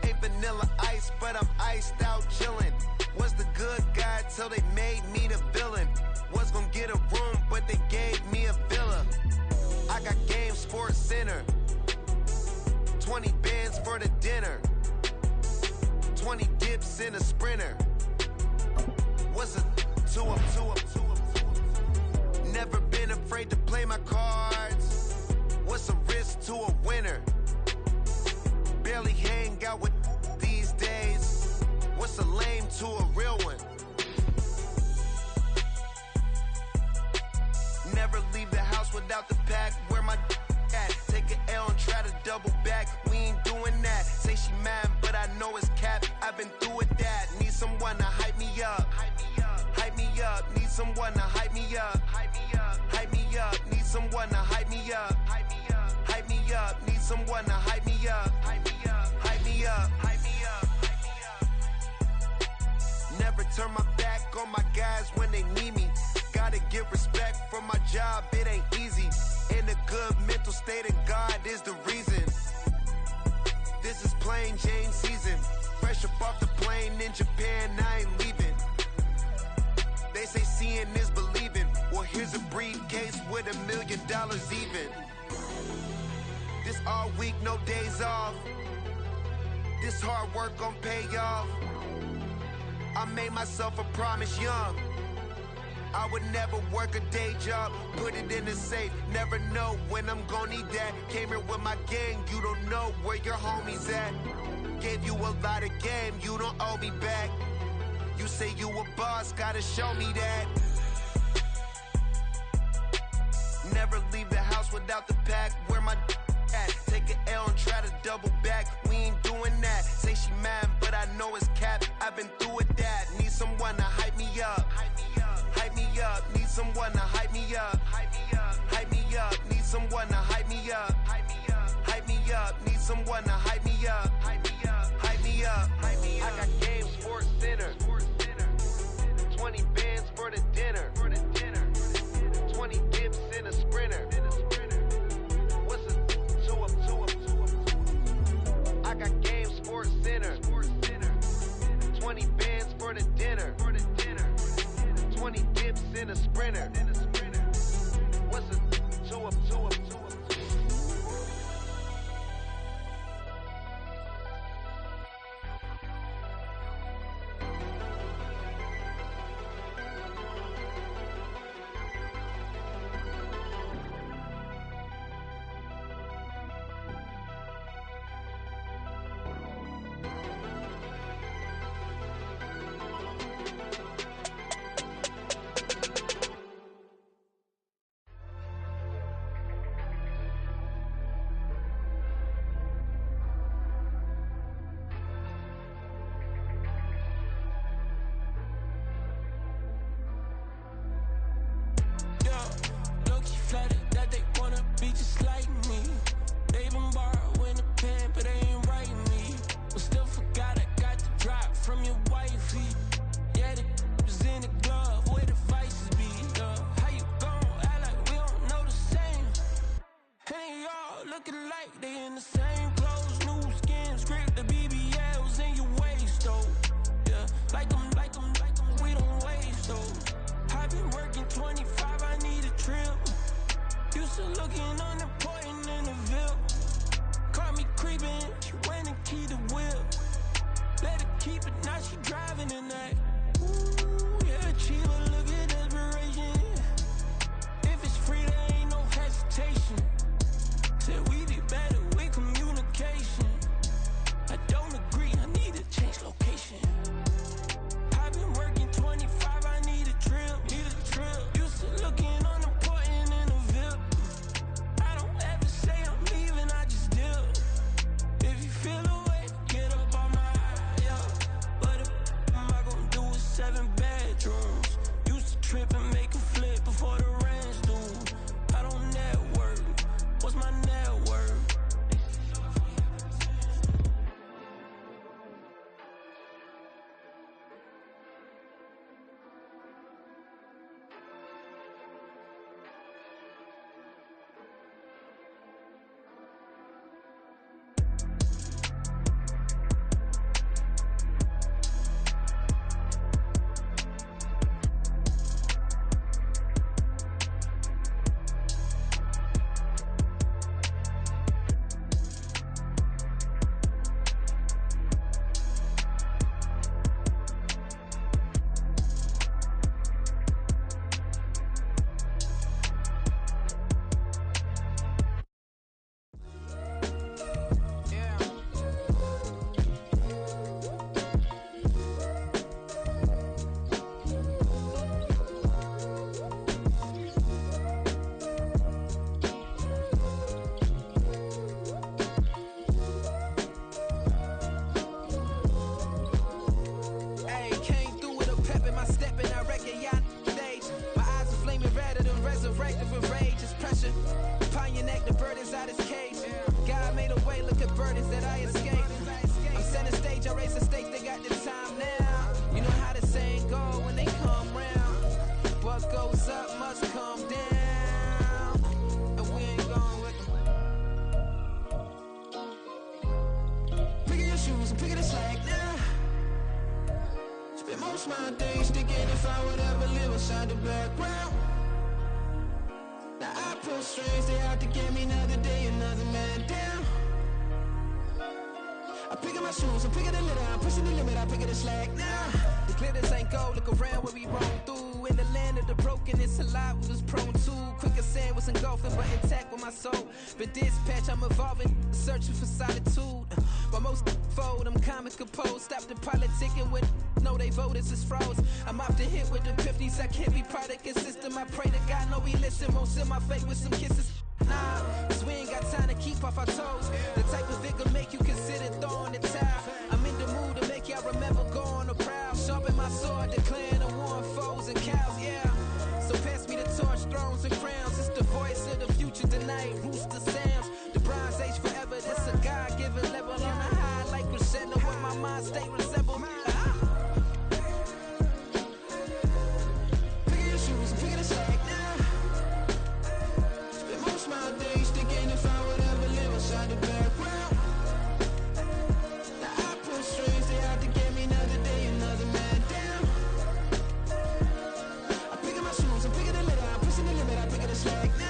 Ain't vanilla ice, but I'm iced out chillin'. Was the good guy till they made me the villain. Was gonna get a room, but they gave me a villa. I got Game Sports Center. 20 bands for the dinner. 20 dips in a Sprinter. What's a two up. Never been afraid to play my cards. What's a risk to a winner? Barely hang out with these days. to a real one. Never leave the house without the pack. Where my at? Take an L and try to double back. We ain't doing that. Say she mad, but I know it's cap. I've been through with that. Need someone to hype me up. Hype me up. Need someone to hype me up. Hype me up. Need someone to hype me up. Hype me up. Need someone to hype me up. Hype me up. Never turn my back on my guys when they need me. Gotta give respect for my job, it ain't easy. In a good mental state, and God is the reason. This is plain Jane season. Fresh up off the plane in Japan, I ain't leaving. They say seeing is believing. Well, here's a briefcase with $1 million even. This all week, no days off. This hard work gon' pay off. I made myself a promise young. I would never work a day job, put it in the safe. Never know when I'm gon' need that. Came here with my gang, you don't know where your homies at. Gave you a lot of game, you don't owe me back. You say you a boss, gotta show me that. Never leave the house without the pack. Where my at? Take an L and try to double back. We ain't doing that. Say she mad, but I know it's cap. I've been through with that. Need someone to hype me up. Hype me up. Need someone to hype me up. Hype me up. Need someone to hype me up. Hype me up. Need someone to hype me up. Hype me up. I got Game Sports Center. 20 bands for the dinner. 20 dips in a sprinter. What's a two up? I got Game Sports Center. 20 bands for the dinner. 20 dips in a sprinter. What's a two up? Flooded that they wanna be just like me. They been borrowing a pen, but they ain't writing me. But still forgot I got the drop from your wifey. Yeah, the was in the glove where the vices be. How you gon' act like we don't know the same? Hey, y'all looking like they in the same clothes, new skin, script, the BBLs in your waist, though. Yeah, like them, we don't waste those. I've been working 25, I need a trip. Used to looking unimportant in the Ville. Caught me creeping, she went and keyed the whip. Let her keep it, now she driving in that. Ooh, yeah, Chiba, look at desperation. If it's free, there ain't no hesitation. Said we be better with communication. I don't agree, I need to change location. I've been working 25, I need a trip. Used to looking unimportant in the Ville. I don't ever picking the slack now. Spend most of my days thinking if I would ever live inside the background. Now I pull strings, they out to get me another day, another man down. I pick up my shoes, I'm picking the litter, I'm pushing the limit, I pick up the slack now. The glitters ain't gold, look around where we roam through. In the land of the broken, it's a lot we was prone to. Quicker sand was engulfing, but intact with my soul. But dispatch, I'm evolving, searching for solitude. But most fold, I'm comic composed. Stop the politicking when know they voters is froze. I'm off the hit with the 50s, I can't be product and system. I pray to God, know he listen, won't seal my fate with some kisses. Nah, cause we ain't got time to keep off our toes. The type of vigor make you consider throwing the towel. I'm in the mood to make y'all remember going to proud. Sharpen my sword, declaring the war on foes and cows, yeah. So pass me the torch, thrones and crowns. It's the voice of the future tonight, rooster sounds. The Bronze Age forever, this a God-given level. On a high like crescendo, where my mind state resemble. Pick your shoes and pick the slack now. Spend most of my days thinking if I would ever live inside the background. Now I pull strings, they out to get me another day, another man down. I pick up my shoes, I'm picking the litter, I'm pushing the limit, I pick up the slack now.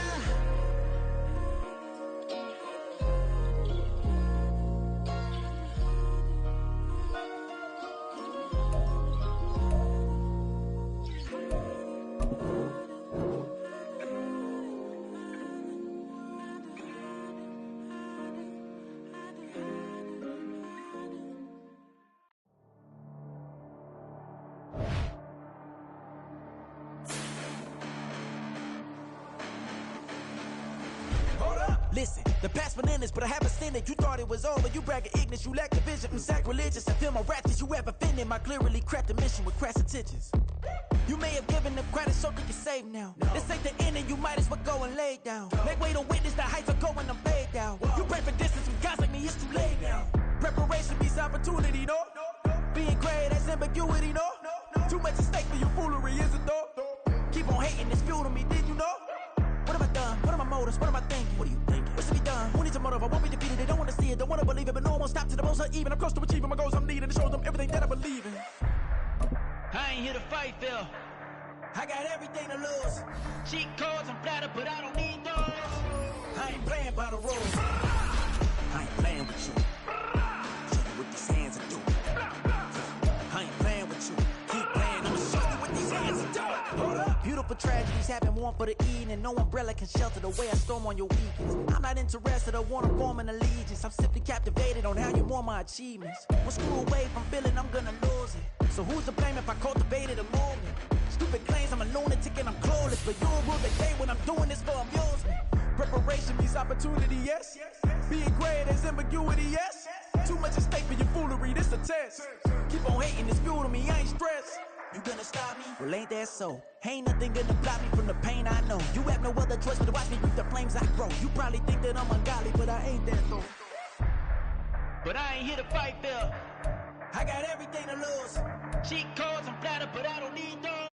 Listen, the past bananas, but I haven't seen it. You thought it was over, you bragging ignorance, you lack the vision. I'm sacrilegious, I feel my wrath as you have offended. My clearly crafted mission with crass intentions. You may have given them credit, so think you're safe now. This ain't the end, and you might as well go and lay down. Make way to witness the heights of going, I'm paid down. You pray for distance with guys like me, it's too late now. Preparation means opportunity, no? Being great, that's ambiguity, no? Too much at stake for your foolery, is it though? Keep on hating, it's fuel to me, did you know? What have I done? What are my motives? What am I thinking? What are you thinking? What's to be done? Who needs a motive? I won't be defeated. They don't want to see it, don't want to believe it, but no one won't stop to the most uneven. I'm close to achieving my goals I'm needing to show them everything that I believe in. I ain't here to fight, Phil. I got everything to lose. Cheat codes, I'm flattered, but I don't need those. I ain't playing by the rules. I ain't playing with you. Show you what these hands are doing. I ain't playing with you. Keep playing, I'ma show you what these hands are doing. Hold up. Beautiful tragedies happen, one for the evening. No umbrella can shelter the way I storm on your weekends. I'm not interested, I wanna form an allegiance. I'm simply captivated on how you want my achievements. One screw away from feeling I'm gonna lose it. So who's to blame if I cultivated a movement? Stupid claims I'm a lunatic and I'm clueless, but you'll rule the day when I'm doing this for amusement. Preparation means opportunity, yes. Being great as ambiguity, yes. Too much at stake for your foolery, this a test. Keep on hating, it's fuel to me, I ain't stressed. You gonna stop me? Well, ain't that so? Ain't nothing gonna block me from the pain I know. You have no other choice but to watch me reap the flames I grow. You probably think that I'm ungodly, but I ain't that though. But I ain't here to fight, Phil. I got everything to lose. Cheat codes, I'm flattered, but I don't need those.